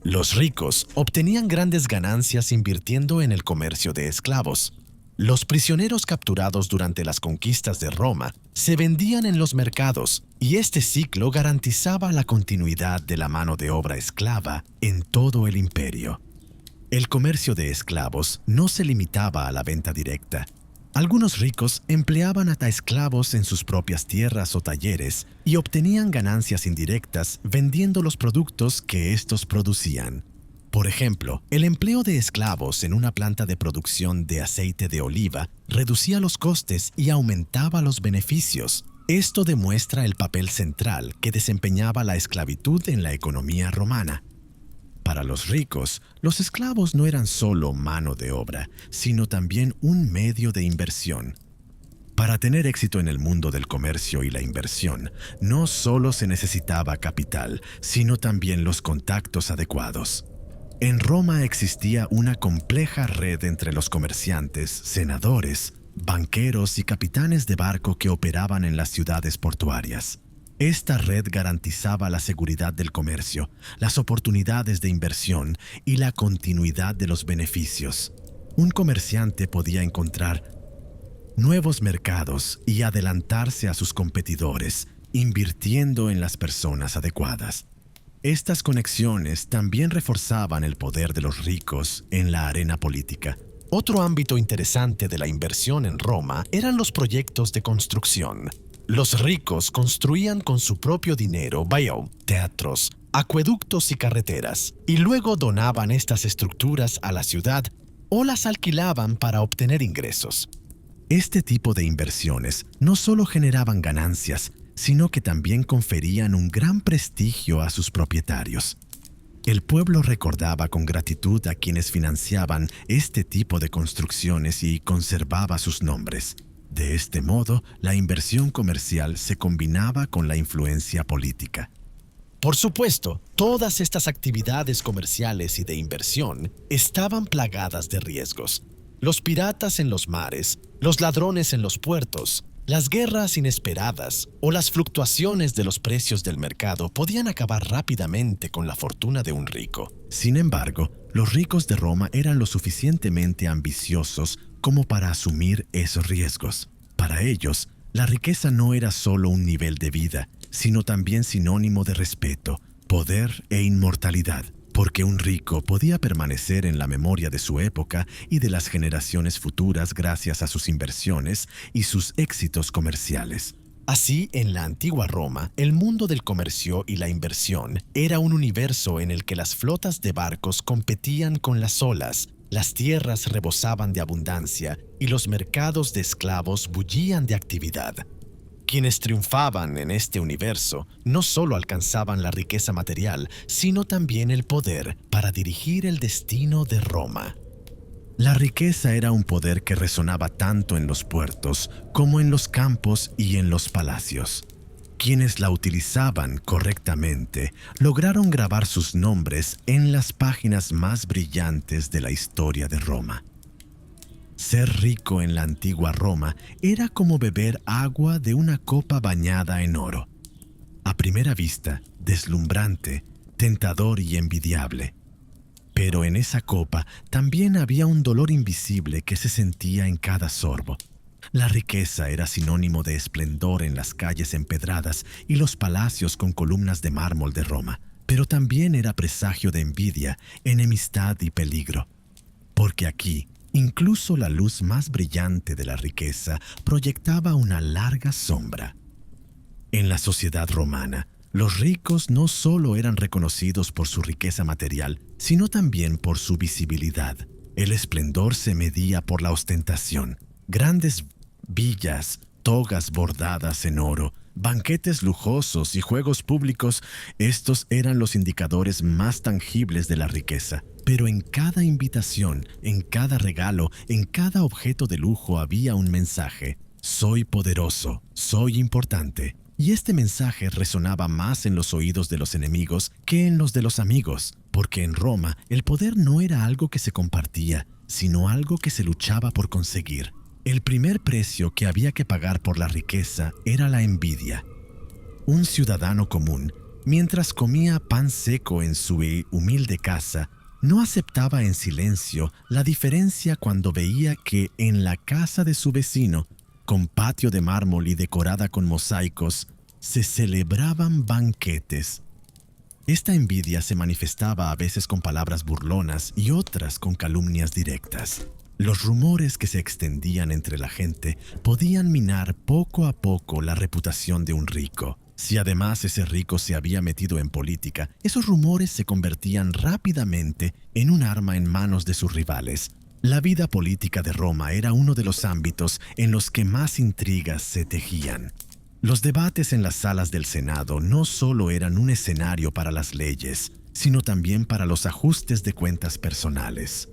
Los ricos obtenían grandes ganancias invirtiendo en el comercio de esclavos. Los prisioneros capturados durante las conquistas de Roma se vendían en los mercados y este ciclo garantizaba la continuidad de la mano de obra esclava en todo el imperio. El comercio de esclavos no se limitaba a la venta directa. Algunos ricos empleaban a esclavos en sus propias tierras o talleres y obtenían ganancias indirectas vendiendo los productos que estos producían. Por ejemplo, el empleo de esclavos en una planta de producción de aceite de oliva reducía los costes y aumentaba los beneficios. Esto demuestra el papel central que desempeñaba la esclavitud en la economía romana. Para los ricos, los esclavos no eran solo mano de obra, sino también un medio de inversión. Para tener éxito en el mundo del comercio y la inversión, no solo se necesitaba capital, sino también los contactos adecuados. En Roma existía una compleja red entre los comerciantes, senadores, banqueros y capitanes de barco que operaban en las ciudades portuarias. Esta red garantizaba la seguridad del comercio, las oportunidades de inversión y la continuidad de los beneficios. Un comerciante podía encontrar nuevos mercados y adelantarse a sus competidores, invirtiendo en las personas adecuadas. Estas conexiones también reforzaban el poder de los ricos en la arena política. Otro ámbito interesante de la inversión en Roma eran los proyectos de construcción. Los ricos construían con su propio dinero teatros, acueductos y carreteras, y luego donaban estas estructuras a la ciudad o las alquilaban para obtener ingresos. Este tipo de inversiones no solo generaban ganancias, sino que también conferían un gran prestigio a sus propietarios. El pueblo recordaba con gratitud a quienes financiaban este tipo de construcciones y conservaba sus nombres. De este modo, la inversión comercial se combinaba con la influencia política. Por supuesto, todas estas actividades comerciales y de inversión estaban plagadas de riesgos. Los piratas en los mares, los ladrones en los puertos, Las guerras inesperadas o las fluctuaciones de los precios del mercado podían acabar rápidamente con la fortuna de un rico. Sin embargo, los ricos de Roma eran lo suficientemente ambiciosos como para asumir esos riesgos. Para ellos, la riqueza no era solo un nivel de vida, sino también sinónimo de respeto, poder e inmortalidad, porque un rico podía permanecer en la memoria de su época y de las generaciones futuras gracias a sus inversiones y sus éxitos comerciales. Así, en la antigua Roma, el mundo del comercio y la inversión era un universo en el que las flotas de barcos competían con las olas, las tierras rebosaban de abundancia y los mercados de esclavos bullían de actividad. Quienes triunfaban en este universo no solo alcanzaban la riqueza material, sino también el poder para dirigir el destino de Roma. La riqueza era un poder que resonaba tanto en los puertos como en los campos y en los palacios. Quienes la utilizaban correctamente lograron grabar sus nombres en las páginas más brillantes de la historia de Roma. Ser rico en la antigua Roma era como beber agua de una copa bañada en oro. A primera vista, deslumbrante, tentador y envidiable. Pero en esa copa también había un dolor invisible que se sentía en cada sorbo. La riqueza era sinónimo de esplendor en las calles empedradas y los palacios con columnas de mármol de Roma, pero también era presagio de envidia, enemistad y peligro. Porque aquí, incluso la luz más brillante de la riqueza proyectaba una larga sombra. En la sociedad romana, los ricos no solo eran reconocidos por su riqueza material, sino también por su visibilidad. El esplendor se medía por la ostentación. Grandes villas, togas bordadas en oro, banquetes lujosos y juegos públicos, estos eran los indicadores más tangibles de la riqueza. Pero en cada invitación, en cada regalo, en cada objeto de lujo había un mensaje. Soy poderoso, soy importante. Y este mensaje resonaba más en los oídos de los enemigos que en los de los amigos, porque en Roma el poder no era algo que se compartía, sino algo que se luchaba por conseguir. El primer precio que había que pagar por la riqueza era la envidia. Un ciudadano común, mientras comía pan seco en su humilde casa, no aceptaba en silencio la diferencia cuando veía que en la casa de su vecino, con patio de mármol y decorada con mosaicos, se celebraban banquetes. Esta envidia se manifestaba a veces con palabras burlonas y otras con calumnias directas. Los rumores que se extendían entre la gente podían minar poco a poco la reputación de un rico. Si además ese rico se había metido en política, esos rumores se convertían rápidamente en un arma en manos de sus rivales. La vida política de Roma era uno de los ámbitos en los que más intrigas se tejían. Los debates en las salas del Senado no solo eran un escenario para las leyes, sino también para los ajustes de cuentas personales.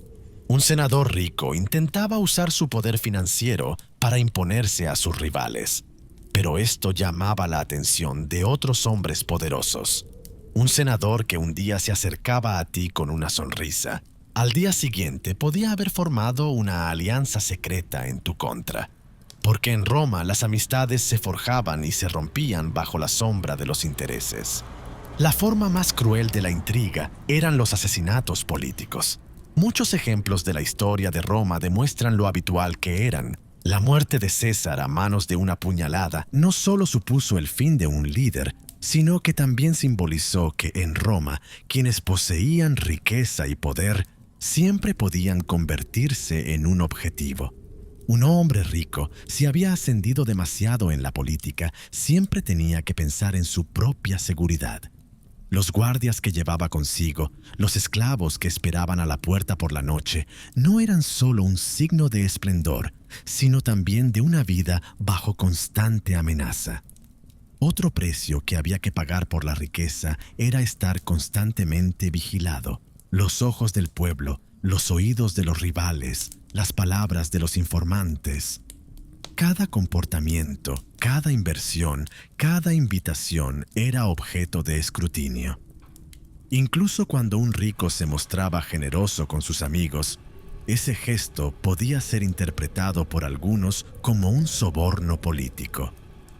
Un senador rico intentaba usar su poder financiero para imponerse a sus rivales, pero esto llamaba la atención de otros hombres poderosos. Un senador que un día se acercaba a ti con una sonrisa, al día siguiente podía haber formado una alianza secreta en tu contra, porque en Roma las amistades se forjaban y se rompían bajo la sombra de los intereses. La forma más cruel de la intriga eran los asesinatos políticos. Muchos ejemplos de la historia de Roma demuestran lo habitual que eran. La muerte de César a manos de una puñalada no solo supuso el fin de un líder, sino que también simbolizó que en Roma quienes poseían riqueza y poder siempre podían convertirse en un objetivo. Un hombre rico, si había ascendido demasiado en la política, siempre tenía que pensar en su propia seguridad. Los guardias que llevaba consigo, los esclavos que esperaban a la puerta por la noche, no eran solo un signo de esplendor, sino también de una vida bajo constante amenaza. Otro precio que había que pagar por la riqueza era estar constantemente vigilado. Los ojos del pueblo, los oídos de los rivales, las palabras de los informantes. Cada comportamiento, cada inversión, cada invitación era objeto de escrutinio. Incluso cuando un rico se mostraba generoso con sus amigos, Ese gesto podía ser interpretado por algunos como un soborno político.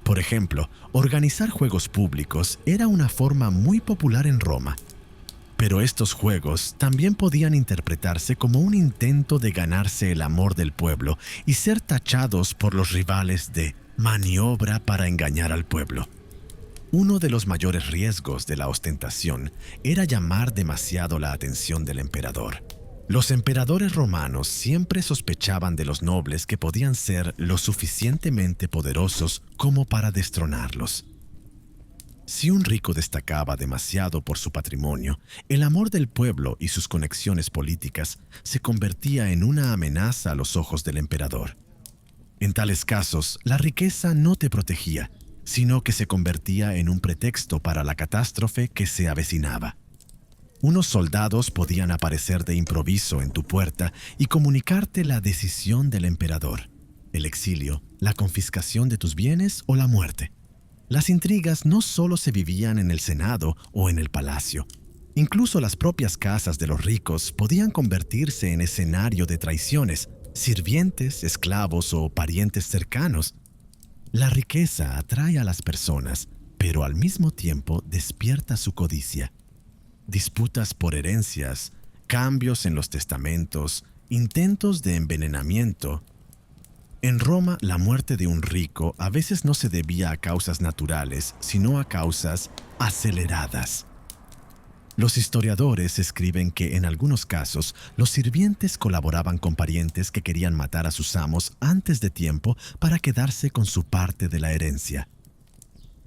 Por ejemplo, organizar juegos públicos era una forma muy popular en Roma. Pero estos juegos también podían interpretarse como un intento de ganarse el amor del pueblo y ser tachados por los rivales de maniobra para engañar al pueblo. Uno de los mayores riesgos de la ostentación era llamar demasiado la atención del emperador. Los emperadores romanos siempre sospechaban de los nobles que podían ser lo suficientemente poderosos como para destronarlos. Si un rico destacaba demasiado por su patrimonio, el amor del pueblo y sus conexiones políticas se convertía en una amenaza a los ojos del emperador. En tales casos, la riqueza no te protegía, sino que se convertía en un pretexto para la catástrofe que se avecinaba. Unos soldados podían aparecer de improviso en tu puerta y comunicarte la decisión del emperador, el exilio, la confiscación de tus bienes o la muerte. Las intrigas no solo se vivían en el Senado o en el palacio. Incluso las propias casas de los ricos podían convertirse en escenario de traiciones, sirvientes, esclavos o parientes cercanos. La riqueza atrae a las personas, pero al mismo tiempo despierta su codicia. Disputas por herencias, cambios en los testamentos, intentos de envenenamiento. En Roma, la muerte de un rico a veces no se debía a causas naturales, sino a causas aceleradas. Los historiadores escriben que en algunos casos los sirvientes colaboraban con parientes que querían matar a sus amos antes de tiempo para quedarse con su parte de la herencia.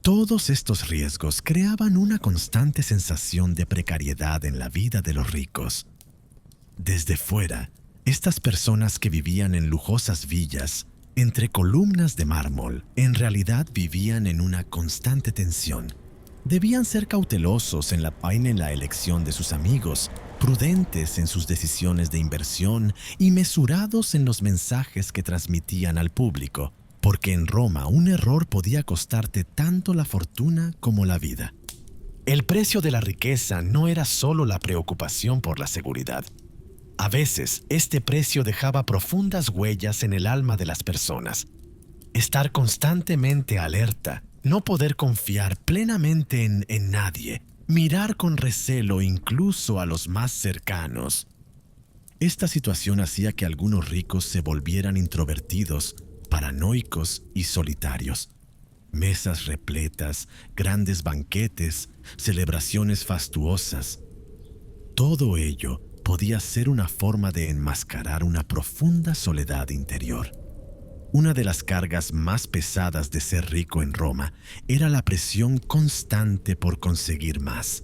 Todos estos riesgos creaban una constante sensación de precariedad en la vida de los ricos. Desde fuera, estas personas que vivían en lujosas villas, entre columnas de mármol, en realidad vivían en una constante tensión. Debían ser cautelosos en la elección de sus amigos, prudentes en sus decisiones de inversión y mesurados en los mensajes que transmitían al público, porque en Roma un error podía costarte tanto la fortuna como la vida. El precio de la riqueza no era solo la preocupación por la seguridad. A veces, este precio dejaba profundas huellas en el alma de las personas. Estar constantemente alerta, no poder confiar plenamente en nadie, mirar con recelo incluso a los más cercanos. Esta situación hacía que algunos ricos se volvieran introvertidos, paranoicos y solitarios. Mesas repletas, grandes banquetes, celebraciones fastuosas. Todo ello podía ser una forma de enmascarar una profunda soledad interior. Una de las cargas más pesadas de ser rico en Roma era la presión constante por conseguir más.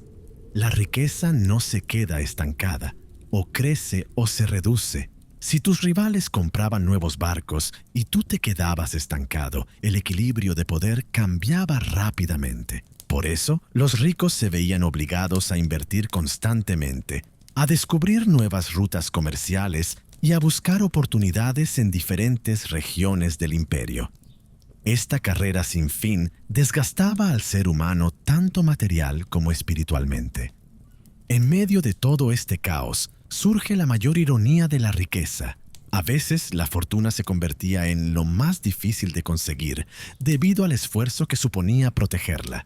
La riqueza no se queda estancada, o crece o se reduce. Si tus rivales compraban nuevos barcos y tú te quedabas estancado, el equilibrio de poder cambiaba rápidamente. Por eso, los ricos se veían obligados a invertir constantemente, a descubrir nuevas rutas comerciales y a buscar oportunidades en diferentes regiones del imperio. Esta carrera sin fin desgastaba al ser humano tanto material como espiritualmente. En medio de todo este caos, surge la mayor ironía de la riqueza. A veces, la fortuna se convertía en lo más difícil de conseguir debido al esfuerzo que suponía protegerla.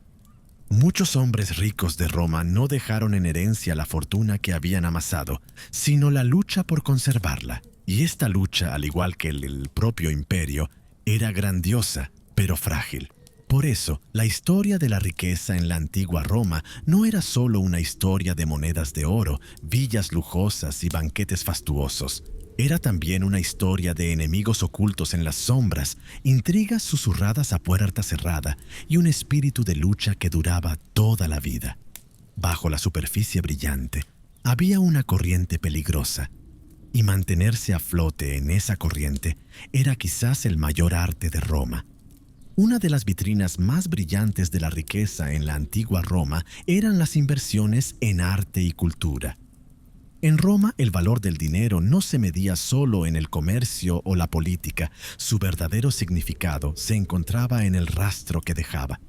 Muchos hombres ricos de Roma no dejaron en herencia la fortuna que habían amasado, sino la lucha por conservarla. Y esta lucha, al igual que el propio imperio, era grandiosa, pero frágil. Por eso, la historia de la riqueza en la antigua Roma no era solo una historia de monedas de oro, villas lujosas y banquetes fastuosos. Era también una historia de enemigos ocultos en las sombras, intrigas susurradas a puerta cerrada y un espíritu de lucha que duraba toda la vida. Bajo la superficie brillante, había una corriente peligrosa, y mantenerse a flote en esa corriente era quizás el mayor arte de Roma. Una de las vitrinas más brillantes de la riqueza en la antigua Roma eran las inversiones en arte y cultura. En Roma, el valor del dinero no se medía solo en el comercio o la política. Su verdadero significado se encontraba en el rastro que dejaba.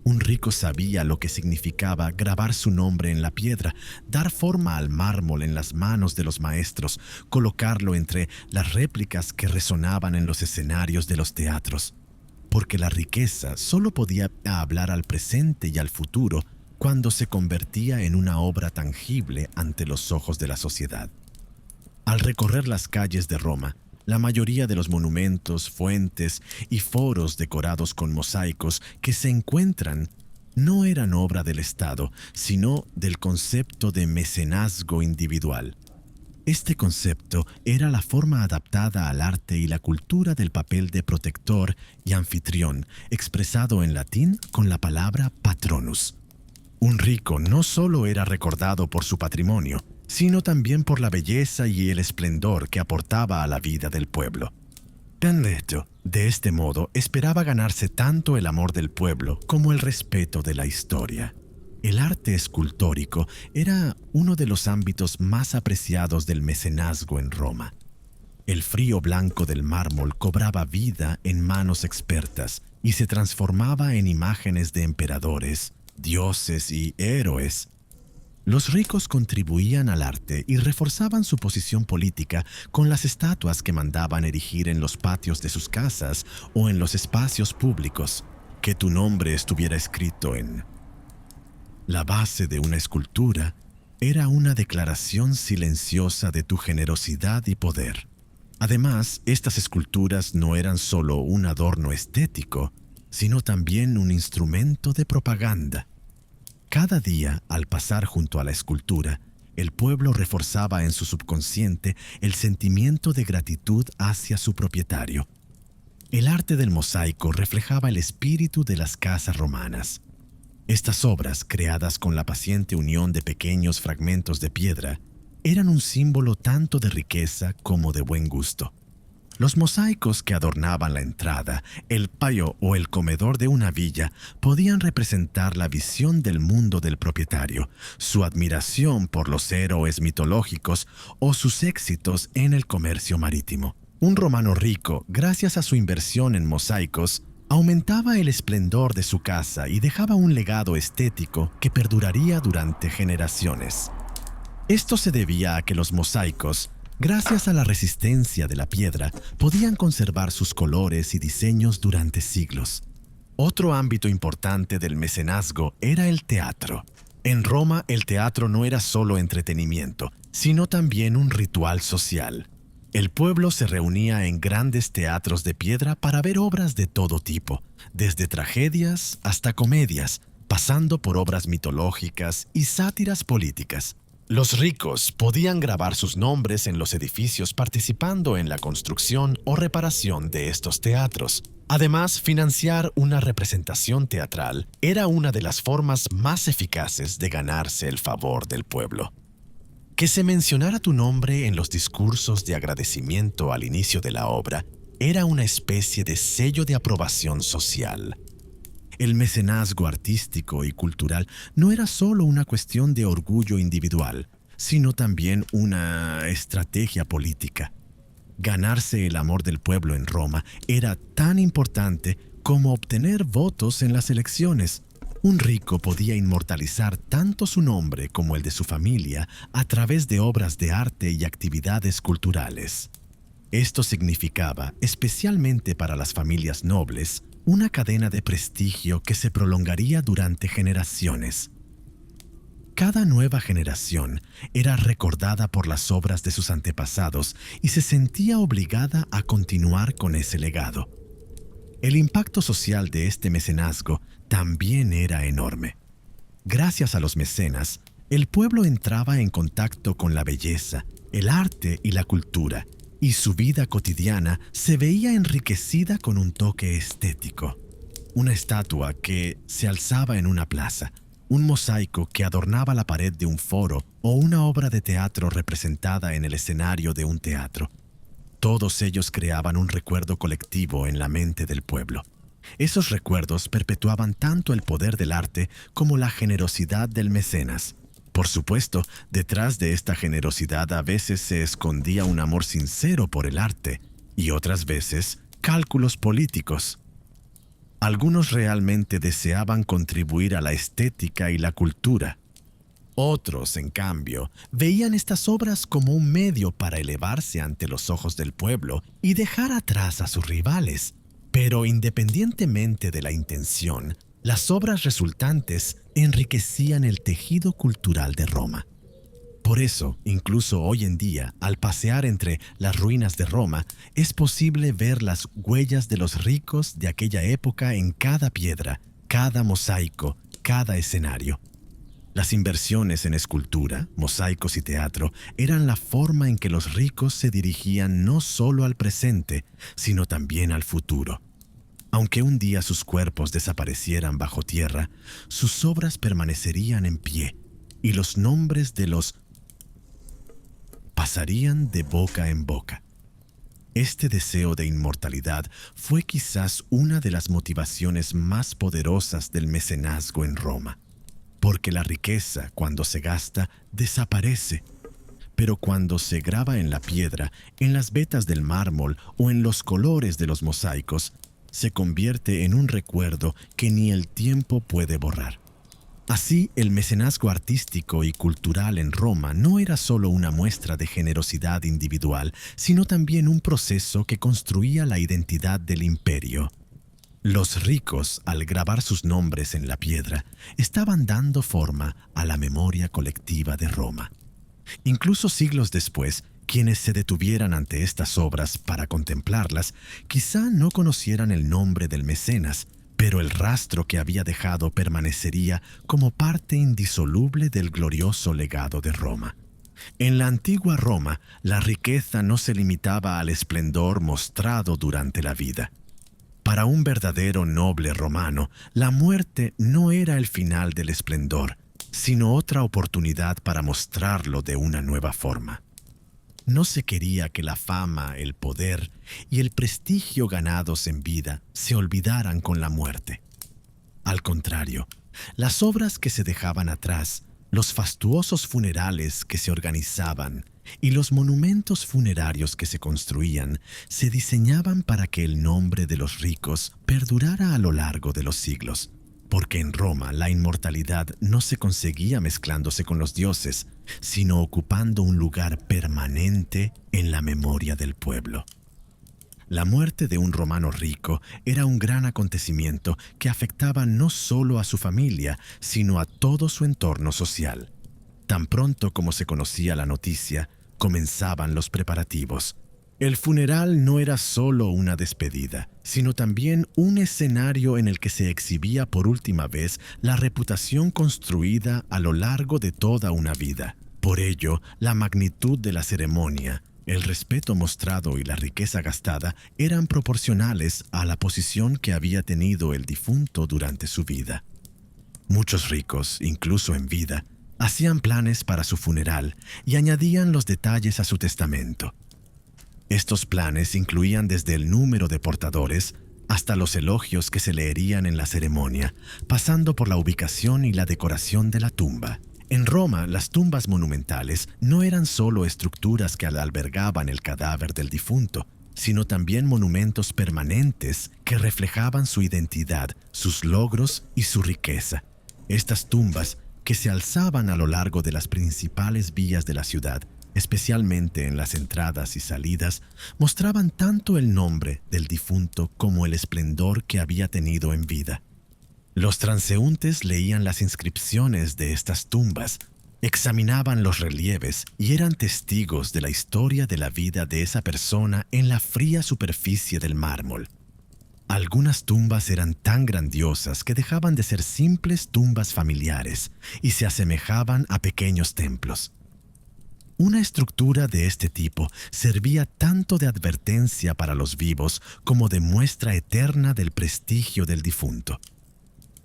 Un rico sabía lo que significaba grabar su nombre en la piedra, dar forma al mármol en las manos de los maestros, colocarlo entre las réplicas que resonaban en los escenarios de los teatros. Porque la riqueza solo podía hablar al presente y al futuro cuando se convertía en una obra tangible ante los ojos de la sociedad. Al recorrer las calles de Roma, la mayoría de los monumentos, fuentes y foros decorados con mosaicos que se encuentran no eran obra del Estado, sino del concepto de mecenazgo individual. Este concepto era la forma adaptada al arte y la cultura del papel de protector y anfitrión, expresado en latín con la palabra patronus. Un rico no solo era recordado por su patrimonio, sino también por la belleza y el esplendor que aportaba a la vida del pueblo. Pianletto, de este modo, esperaba ganarse tanto el amor del pueblo como el respeto de la historia. El arte escultórico era uno de los ámbitos más apreciados del mecenazgo en Roma. El frío blanco del mármol cobraba vida en manos expertas y se transformaba en imágenes de emperadores, dioses y héroes. Los ricos contribuían al arte y reforzaban su posición política con las estatuas que mandaban erigir en los patios de sus casas o en los espacios públicos. Que tu nombre estuviera escrito en la base de una escultura era una declaración silenciosa de tu generosidad y poder. Además, estas esculturas no eran solo un adorno estético, sino también un instrumento de propaganda. Cada día, al pasar junto a la escultura, el pueblo reforzaba en su subconsciente el sentimiento de gratitud hacia su propietario. El arte del mosaico reflejaba el espíritu de las casas romanas. Estas obras, creadas con la paciente unión de pequeños fragmentos de piedra, eran un símbolo tanto de riqueza como de buen gusto. Los mosaicos que adornaban la entrada, el patio o el comedor de una villa podían representar la visión del mundo del propietario, su admiración por los héroes mitológicos o sus éxitos en el comercio marítimo. Un romano rico, gracias a su inversión en mosaicos, aumentaba el esplendor de su casa y dejaba un legado estético que perduraría durante generaciones. Esto se debía a que los mosaicos, gracias a la resistencia de la piedra, podían conservar sus colores y diseños durante siglos. Otro ámbito importante del mecenazgo era el teatro. En Roma, el teatro no era solo entretenimiento, sino también un ritual social. El pueblo se reunía en grandes teatros de piedra para ver obras de todo tipo, desde tragedias hasta comedias, pasando por obras mitológicas y sátiras políticas. Los ricos podían grabar sus nombres en los edificios participando en la construcción o reparación de estos teatros. Además, financiar una representación teatral era una de las formas más eficaces de ganarse el favor del pueblo. Que se mencionara tu nombre en los discursos de agradecimiento al inicio de la obra era una especie de sello de aprobación social. El mecenazgo artístico y cultural no era solo una cuestión de orgullo individual, sino también una estrategia política. Ganarse el amor del pueblo en Roma era tan importante como obtener votos en las elecciones. Un rico podía inmortalizar tanto su nombre como el de su familia a través de obras de arte y actividades culturales. Esto significaba, especialmente para las familias nobles, una cadena de prestigio que se prolongaría durante generaciones. Cada nueva generación era recordada por las obras de sus antepasados y se sentía obligada a continuar con ese legado. El impacto social de este mecenazgo también era enorme. Gracias a los mecenas, el pueblo entraba en contacto con la belleza, el arte y la cultura, y su vida cotidiana se veía enriquecida con un toque estético. Una estatua que se alzaba en una plaza, un mosaico que adornaba la pared de un foro o una obra de teatro representada en el escenario de un teatro. Todos ellos creaban un recuerdo colectivo en la mente del pueblo. Esos recuerdos perpetuaban tanto el poder del arte como la generosidad del mecenas. Por supuesto, detrás de esta generosidad a veces se escondía un amor sincero por el arte y otras veces cálculos políticos. Algunos realmente deseaban contribuir a la estética y la cultura. Otros, en cambio, veían estas obras como un medio para elevarse ante los ojos del pueblo y dejar atrás a sus rivales. Pero independientemente de la intención, las obras resultantes enriquecían el tejido cultural de Roma. Por eso, incluso hoy en día, al pasear entre las ruinas de Roma, es posible ver las huellas de los ricos de aquella época en cada piedra, cada mosaico, cada escenario. Las inversiones en escultura, mosaicos y teatro eran la forma en que los ricos se dirigían no solo al presente, sino también al futuro. Aunque un día sus cuerpos desaparecieran bajo tierra, sus obras permanecerían en pie y los nombres de los pasarían de boca en boca. Este deseo de inmortalidad fue quizás una de las motivaciones más poderosas del mecenazgo en Roma, porque la riqueza, cuando se gasta, desaparece, pero cuando se graba en la piedra, en las vetas del mármol o en los colores de los mosaicos, se convierte en un recuerdo que ni el tiempo puede borrar. Así, el mecenazgo artístico y cultural en Roma no era solo una muestra de generosidad individual, sino también un proceso que construía la identidad del imperio. Los ricos, al grabar sus nombres en la piedra, estaban dando forma a la memoria colectiva de Roma. Incluso siglos después, quienes se detuvieran ante estas obras para contemplarlas, quizá no conocieran el nombre del mecenas, pero el rastro que había dejado permanecería como parte indisoluble del glorioso legado de Roma. En la antigua Roma, la riqueza no se limitaba al esplendor mostrado durante la vida. Para un verdadero noble romano, la muerte no era el final del esplendor, sino otra oportunidad para mostrarlo de una nueva forma. No se quería que la fama, el poder y el prestigio ganados en vida se olvidaran con la muerte. Al contrario, las obras que se dejaban atrás, los fastuosos funerales que se organizaban y los monumentos funerarios que se construían se diseñaban para que el nombre de los ricos perdurara a lo largo de los siglos. Porque en Roma la inmortalidad no se conseguía mezclándose con los dioses, sino ocupando un lugar permanente en la memoria del pueblo. La muerte de un romano rico era un gran acontecimiento que afectaba no solo a su familia, sino a todo su entorno social. Tan pronto como se conocía la noticia, comenzaban los preparativos. El funeral no era solo una despedida, sino también un escenario en el que se exhibía por última vez la reputación construida a lo largo de toda una vida. Por ello, la magnitud de la ceremonia, el respeto mostrado y la riqueza gastada eran proporcionales a la posición que había tenido el difunto durante su vida. Muchos ricos, incluso en vida, hacían planes para su funeral y añadían los detalles a su testamento. Estos planes incluían desde el número de portadores hasta los elogios que se leerían en la ceremonia, pasando por la ubicación y la decoración de la tumba. En Roma, las tumbas monumentales no eran solo estructuras que albergaban el cadáver del difunto, sino también monumentos permanentes que reflejaban su identidad, sus logros y su riqueza. Estas tumbas, que se alzaban a lo largo de las principales vías de la ciudad, especialmente en las entradas y salidas, mostraban tanto el nombre del difunto como el esplendor que había tenido en vida. Los transeúntes leían las inscripciones de estas tumbas, examinaban los relieves y eran testigos de la historia de la vida de esa persona en la fría superficie del mármol. Algunas tumbas eran tan grandiosas que dejaban de ser simples tumbas familiares y se asemejaban a pequeños templos. Una estructura de este tipo servía tanto de advertencia para los vivos como de muestra eterna del prestigio del difunto.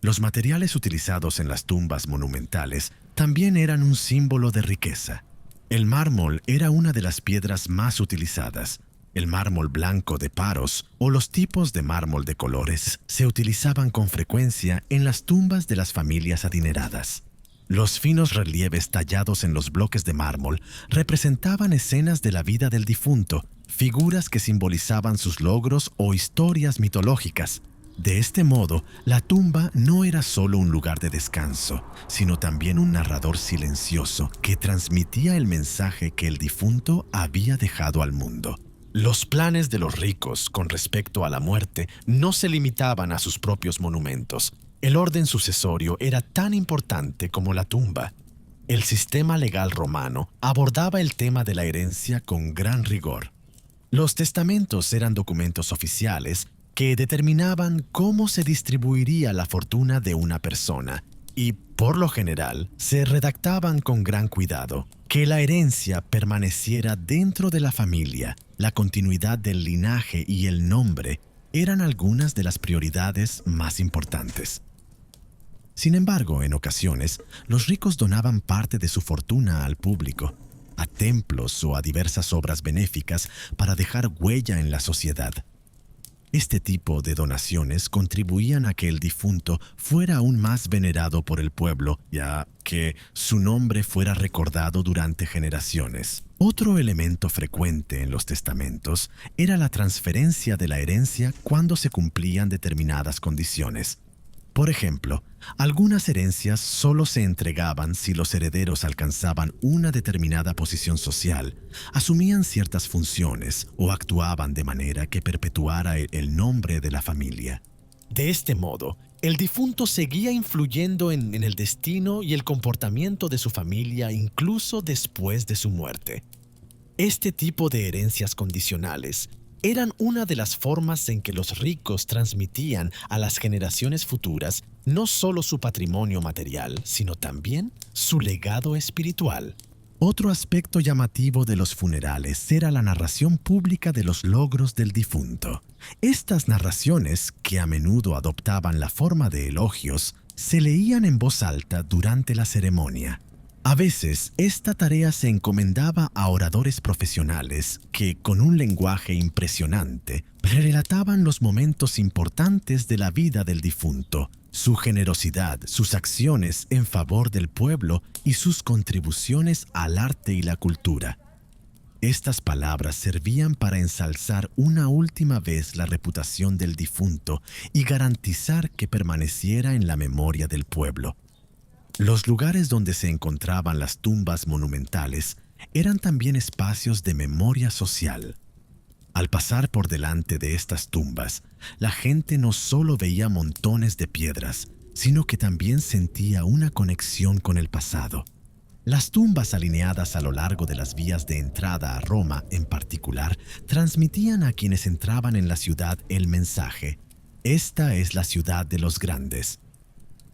Los materiales utilizados en las tumbas monumentales también eran un símbolo de riqueza. El mármol era una de las piedras más utilizadas. El mármol blanco de Paros o los tipos de mármol de colores se utilizaban con frecuencia en las tumbas de las familias adineradas. Los finos relieves tallados en los bloques de mármol representaban escenas de la vida del difunto, figuras que simbolizaban sus logros o historias mitológicas. De este modo, la tumba no era solo un lugar de descanso, sino también un narrador silencioso que transmitía el mensaje que el difunto había dejado al mundo. Los planes de los ricos con respecto a la muerte no se limitaban a sus propios monumentos. El orden sucesorio era tan importante como la tumba. El sistema legal romano abordaba el tema de la herencia con gran rigor. Los testamentos eran documentos oficiales que determinaban cómo se distribuiría la fortuna de una persona y, por lo general, se redactaban con gran cuidado. Que la herencia permaneciera dentro de la familia, la continuidad del linaje y el nombre eran algunas de las prioridades más importantes. Sin embargo, en ocasiones, los ricos donaban parte de su fortuna al público, a templos o a diversas obras benéficas para dejar huella en la sociedad. Este tipo de donaciones contribuían a que el difunto fuera aún más venerado por el pueblo y a que su nombre fuera recordado durante generaciones. Otro elemento frecuente en los testamentos era la transferencia de la herencia cuando se cumplían determinadas condiciones. Por ejemplo, algunas herencias solo se entregaban si los herederos alcanzaban una determinada posición social, asumían ciertas funciones o actuaban de manera que perpetuara el nombre de la familia. De este modo, el difunto seguía influyendo en el destino y el comportamiento de su familia incluso después de su muerte. Este tipo de herencias condicionales eran una de las formas en que los ricos transmitían a las generaciones futuras no solo su patrimonio material, sino también su legado espiritual. Otro aspecto llamativo de los funerales era la narración pública de los logros del difunto. Estas narraciones, que a menudo adoptaban la forma de elogios, se leían en voz alta durante la ceremonia. A veces, esta tarea se encomendaba a oradores profesionales que, con un lenguaje impresionante, relataban los momentos importantes de la vida del difunto, su generosidad, sus acciones en favor del pueblo y sus contribuciones al arte y la cultura. Estas palabras servían para ensalzar una última vez la reputación del difunto y garantizar que permaneciera en la memoria del pueblo. Los lugares donde se encontraban las tumbas monumentales eran también espacios de memoria social. Al pasar por delante de estas tumbas, la gente no solo veía montones de piedras, sino que también sentía una conexión con el pasado. Las tumbas alineadas a lo largo de las vías de entrada a Roma, en particular, transmitían a quienes entraban en la ciudad el mensaje: «Esta es la ciudad de los grandes».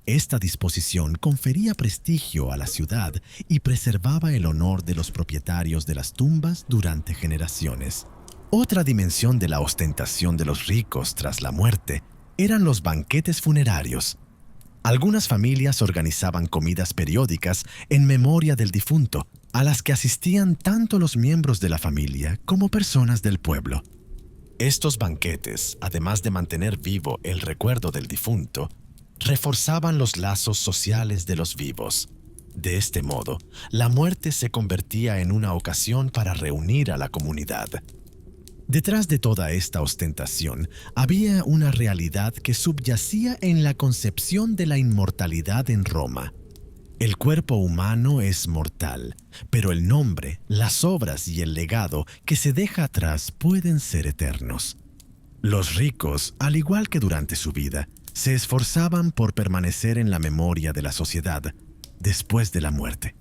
Esta disposición confería prestigio a la ciudad y preservaba el honor de los propietarios de las tumbas durante generaciones. Otra dimensión de la ostentación de los ricos tras la muerte eran los banquetes funerarios. Algunas familias organizaban comidas periódicas en memoria del difunto, a las que asistían tanto los miembros de la familia como personas del pueblo. Estos banquetes, además de mantener vivo el recuerdo del difunto, reforzaban los lazos sociales de los vivos. De este modo, la muerte se convertía en una ocasión para reunir a la comunidad. Detrás de toda esta ostentación había una realidad que subyacía en la concepción de la inmortalidad en Roma. El cuerpo humano es mortal, pero el nombre, las obras y el legado que se deja atrás pueden ser eternos. Los ricos, al igual que durante su vida, se esforzaban por permanecer en la memoria de la sociedad después de la muerte.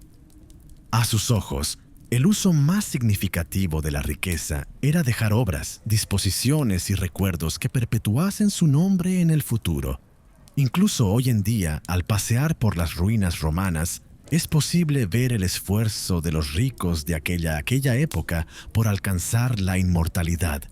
A sus ojos, el uso más significativo de la riqueza era dejar obras, disposiciones y recuerdos que perpetuasen su nombre en el futuro. Incluso hoy en día, al pasear por las ruinas romanas, es posible ver el esfuerzo de los ricos de aquella época por alcanzar la inmortalidad.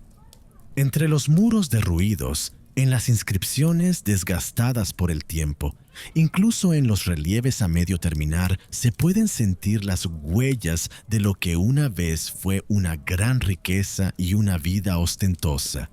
Entre los muros derruidos, en las inscripciones desgastadas por el tiempo, incluso en los relieves a medio terminar, se pueden sentir las huellas de lo que una vez fue una gran riqueza y una vida ostentosa.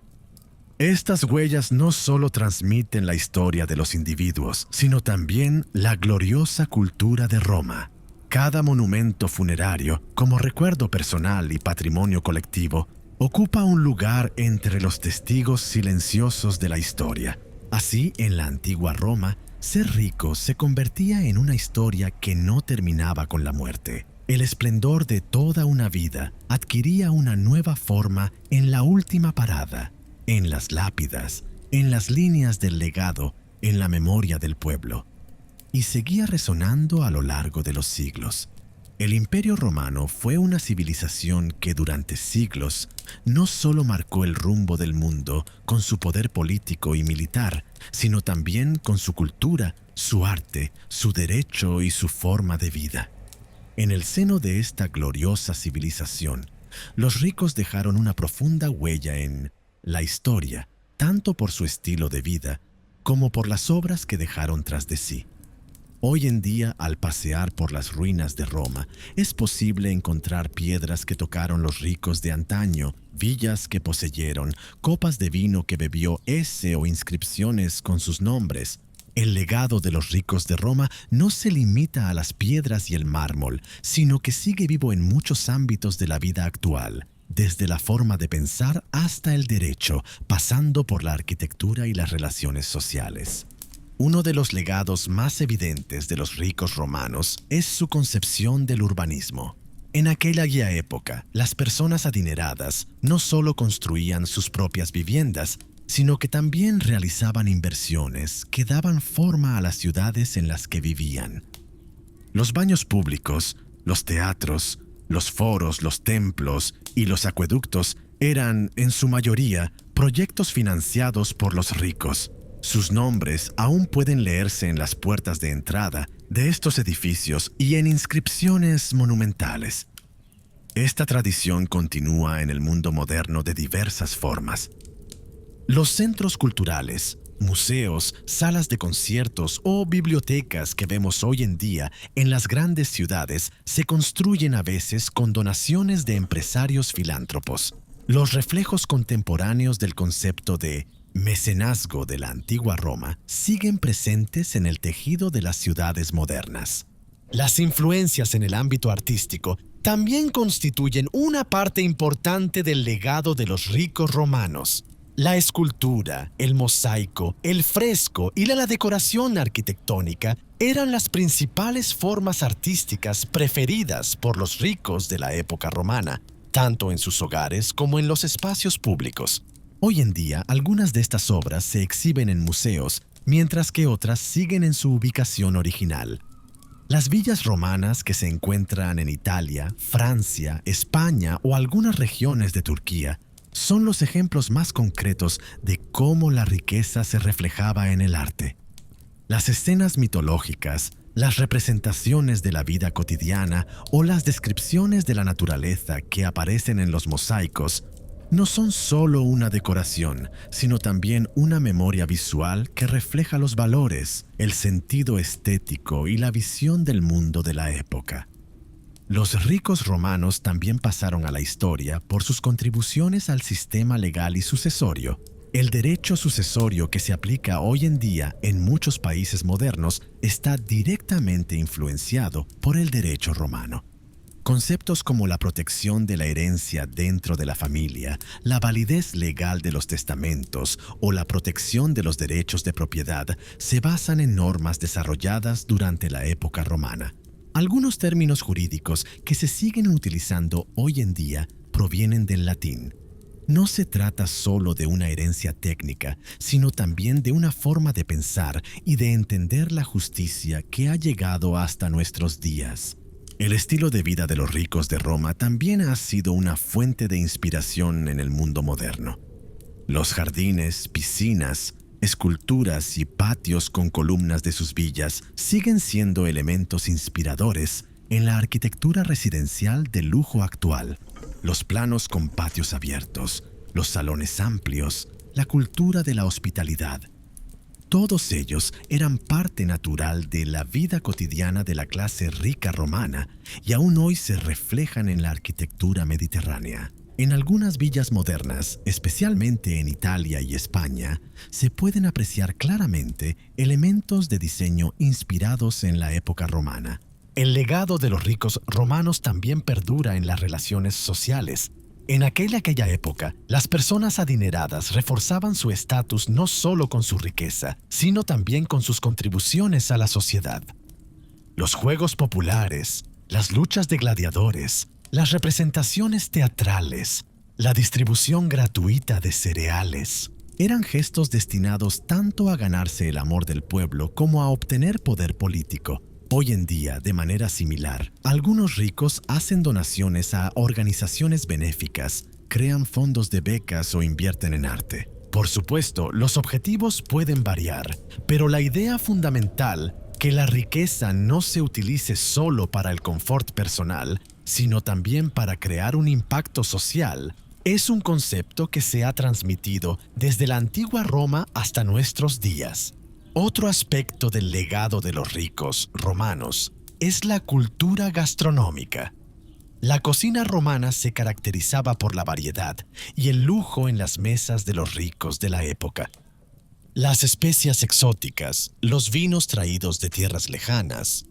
Estas huellas no solo transmiten la historia de los individuos, sino también la gloriosa cultura de Roma. Cada monumento funerario, como recuerdo personal y patrimonio colectivo, ocupa un lugar entre los testigos silenciosos de la historia. Así, en la antigua Roma, ser rico se convertía en una historia que no terminaba con la muerte. El esplendor de toda una vida adquiría una nueva forma en la última parada, en las lápidas, en las líneas del legado, en la memoria del pueblo. Y seguía resonando a lo largo de los siglos. El Imperio Romano fue una civilización que durante siglos no solo marcó el rumbo del mundo con su poder político y militar, sino también con su cultura, su arte, su derecho y su forma de vida. En el seno de esta gloriosa civilización, los ricos dejaron una profunda huella en la historia, tanto por su estilo de vida como por las obras que dejaron tras de sí. Hoy en día, al pasear por las ruinas de Roma, es posible encontrar piedras que tocaron los ricos de antaño, villas que poseyeron, copas de vino que bebió ese o inscripciones con sus nombres. El legado de los ricos de Roma no se limita a las piedras y el mármol, sino que sigue vivo en muchos ámbitos de la vida actual, desde la forma de pensar hasta el derecho, pasando por la arquitectura y las relaciones sociales. Uno de los legados más evidentes de los ricos romanos es su concepción del urbanismo. En aquella época, las personas adineradas no solo construían sus propias viviendas, sino que también realizaban inversiones que daban forma a las ciudades en las que vivían. Los baños públicos, los teatros, los foros, los templos y los acueductos eran, en su mayoría, proyectos financiados por los ricos. Sus nombres aún pueden leerse en las puertas de entrada de estos edificios y en inscripciones monumentales. Esta tradición continúa en el mundo moderno de diversas formas. Los centros culturales, museos, salas de conciertos o bibliotecas que vemos hoy en día en las grandes ciudades se construyen a veces con donaciones de empresarios filántropos. Los reflejos contemporáneos del concepto de mecenazgo de la antigua Roma siguen presentes en el tejido de las ciudades modernas. Las influencias en el ámbito artístico también constituyen una parte importante del legado de los ricos romanos. La escultura, el mosaico, el fresco y la decoración arquitectónica eran las principales formas artísticas preferidas por los ricos de la época romana, tanto en sus hogares como en los espacios públicos. Hoy en día, algunas de estas obras se exhiben en museos, mientras que otras siguen en su ubicación original. Las villas romanas que se encuentran en Italia, Francia, España o algunas regiones de Turquía son los ejemplos más concretos de cómo la riqueza se reflejaba en el arte. Las escenas mitológicas, las representaciones de la vida cotidiana o las descripciones de la naturaleza que aparecen en los mosaicos no son solo una decoración, sino también una memoria visual que refleja los valores, el sentido estético y la visión del mundo de la época. Los ricos romanos también pasaron a la historia por sus contribuciones al sistema legal y sucesorio. El derecho sucesorio que se aplica hoy en día en muchos países modernos está directamente influenciado por el derecho romano. Conceptos como la protección de la herencia dentro de la familia, la validez legal de los testamentos o la protección de los derechos de propiedad se basan en normas desarrolladas durante la época romana. Algunos términos jurídicos que se siguen utilizando hoy en día provienen del latín. No se trata solo de una herencia técnica, sino también de una forma de pensar y de entender la justicia que ha llegado hasta nuestros días. El estilo de vida de los ricos de Roma también ha sido una fuente de inspiración en el mundo moderno. Los jardines, piscinas, esculturas y patios con columnas de sus villas siguen siendo elementos inspiradores en la arquitectura residencial de lujo actual. Los planos con patios abiertos, los salones amplios, la cultura de la hospitalidad. Todos ellos eran parte natural de la vida cotidiana de la clase rica romana y aún hoy se reflejan en la arquitectura mediterránea. En algunas villas modernas, especialmente en Italia y España, se pueden apreciar claramente elementos de diseño inspirados en la época romana. El legado de los ricos romanos también perdura en las relaciones sociales. En aquella época, las personas adineradas reforzaban su estatus no solo con su riqueza, sino también con sus contribuciones a la sociedad. Los juegos populares, las luchas de gladiadores, las representaciones teatrales, la distribución gratuita de cereales, eran gestos destinados tanto a ganarse el amor del pueblo como a obtener poder político. Hoy en día, de manera similar, algunos ricos hacen donaciones a organizaciones benéficas, crean fondos de becas o invierten en arte. Por supuesto, los objetivos pueden variar, pero la idea fundamental, que la riqueza no se utilice solo para el confort personal, sino también para crear un impacto social, es un concepto que se ha transmitido desde la antigua Roma hasta nuestros días. Otro aspecto del legado de los ricos romanos es la cultura gastronómica. La cocina romana se caracterizaba por la variedad y el lujo en las mesas de los ricos de la época. Las especias exóticas, los vinos traídos de tierras lejanas,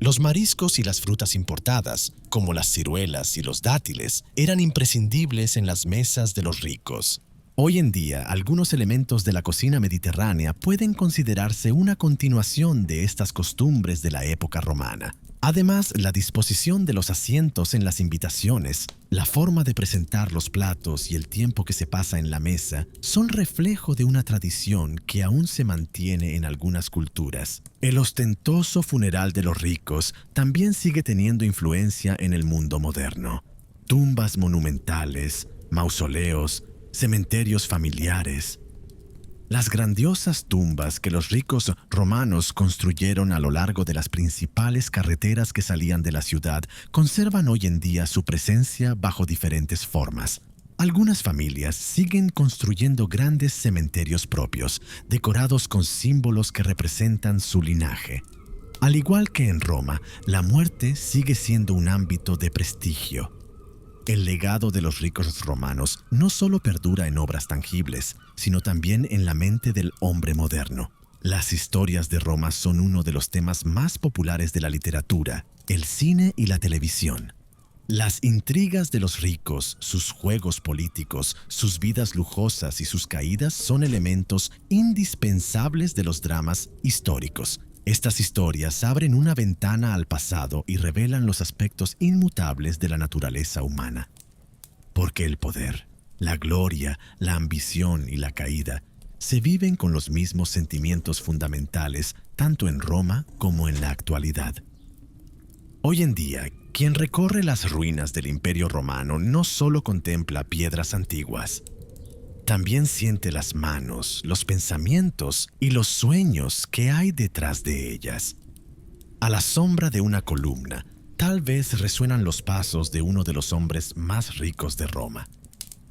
los mariscos y las frutas importadas, como las ciruelas y los dátiles, eran imprescindibles en las mesas de los ricos. Hoy en día, algunos elementos de la cocina mediterránea pueden considerarse una continuación de estas costumbres de la época romana. Además, la disposición de los asientos en las invitaciones, la forma de presentar los platos y el tiempo que se pasa en la mesa son reflejo de una tradición que aún se mantiene en algunas culturas. El ostentoso funeral de los ricos también sigue teniendo influencia en el mundo moderno. Tumbas monumentales, mausoleos, cementerios familiares. Las grandiosas tumbas que los ricos romanos construyeron a lo largo de las principales carreteras que salían de la ciudad conservan hoy en día su presencia bajo diferentes formas. Algunas familias siguen construyendo grandes cementerios propios, decorados con símbolos que representan su linaje. Al igual que en Roma, la muerte sigue siendo un ámbito de prestigio. El legado de los ricos romanos no solo perdura en obras tangibles, sino también en la mente del hombre moderno. Las historias de Roma son uno de los temas más populares de la literatura, el cine y la televisión. Las intrigas de los ricos, sus juegos políticos, sus vidas lujosas y sus caídas son elementos indispensables de los dramas históricos. Estas historias abren una ventana al pasado y revelan los aspectos inmutables de la naturaleza humana. Porque el poder, la gloria, la ambición y la caída se viven con los mismos sentimientos fundamentales tanto en Roma como en la actualidad. Hoy en día, quien recorre las ruinas del Imperio Romano no solo contempla piedras antiguas, también siente las manos, los pensamientos y los sueños que hay detrás de ellas. A la sombra de una columna, tal vez resuenan los pasos de uno de los hombres más ricos de Roma.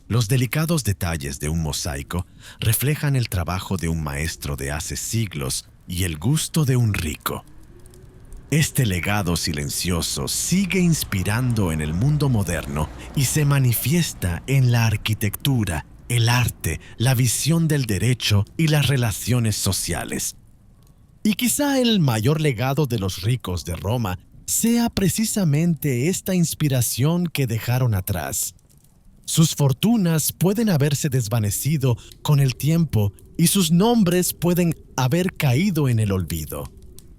Los delicados detalles de un mosaico reflejan el trabajo de un maestro de hace siglos y el gusto de un rico. Este legado silencioso sigue inspirando en el mundo moderno y se manifiesta en la arquitectura, el arte, la visión del derecho y las relaciones sociales. Y quizá el mayor legado de los ricos de Roma sea precisamente esta inspiración que dejaron atrás. Sus fortunas pueden haberse desvanecido con el tiempo y sus nombres pueden haber caído en el olvido.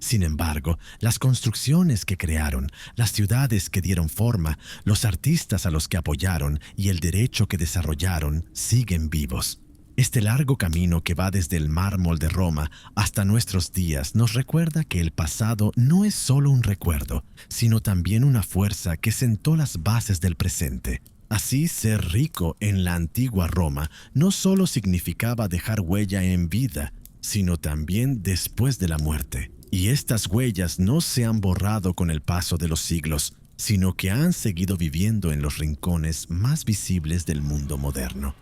Sin embargo, las construcciones que crearon, las ciudades que dieron forma, los artistas a los que apoyaron y el derecho que desarrollaron siguen vivos. Este largo camino que va desde el mármol de Roma hasta nuestros días nos recuerda que el pasado no es solo un recuerdo, sino también una fuerza que sentó las bases del presente. Así, ser rico en la antigua Roma no solo significaba dejar huella en vida, sino también después de la muerte. Y estas huellas no se han borrado con el paso de los siglos, sino que han seguido viviendo en los rincones más visibles del mundo moderno.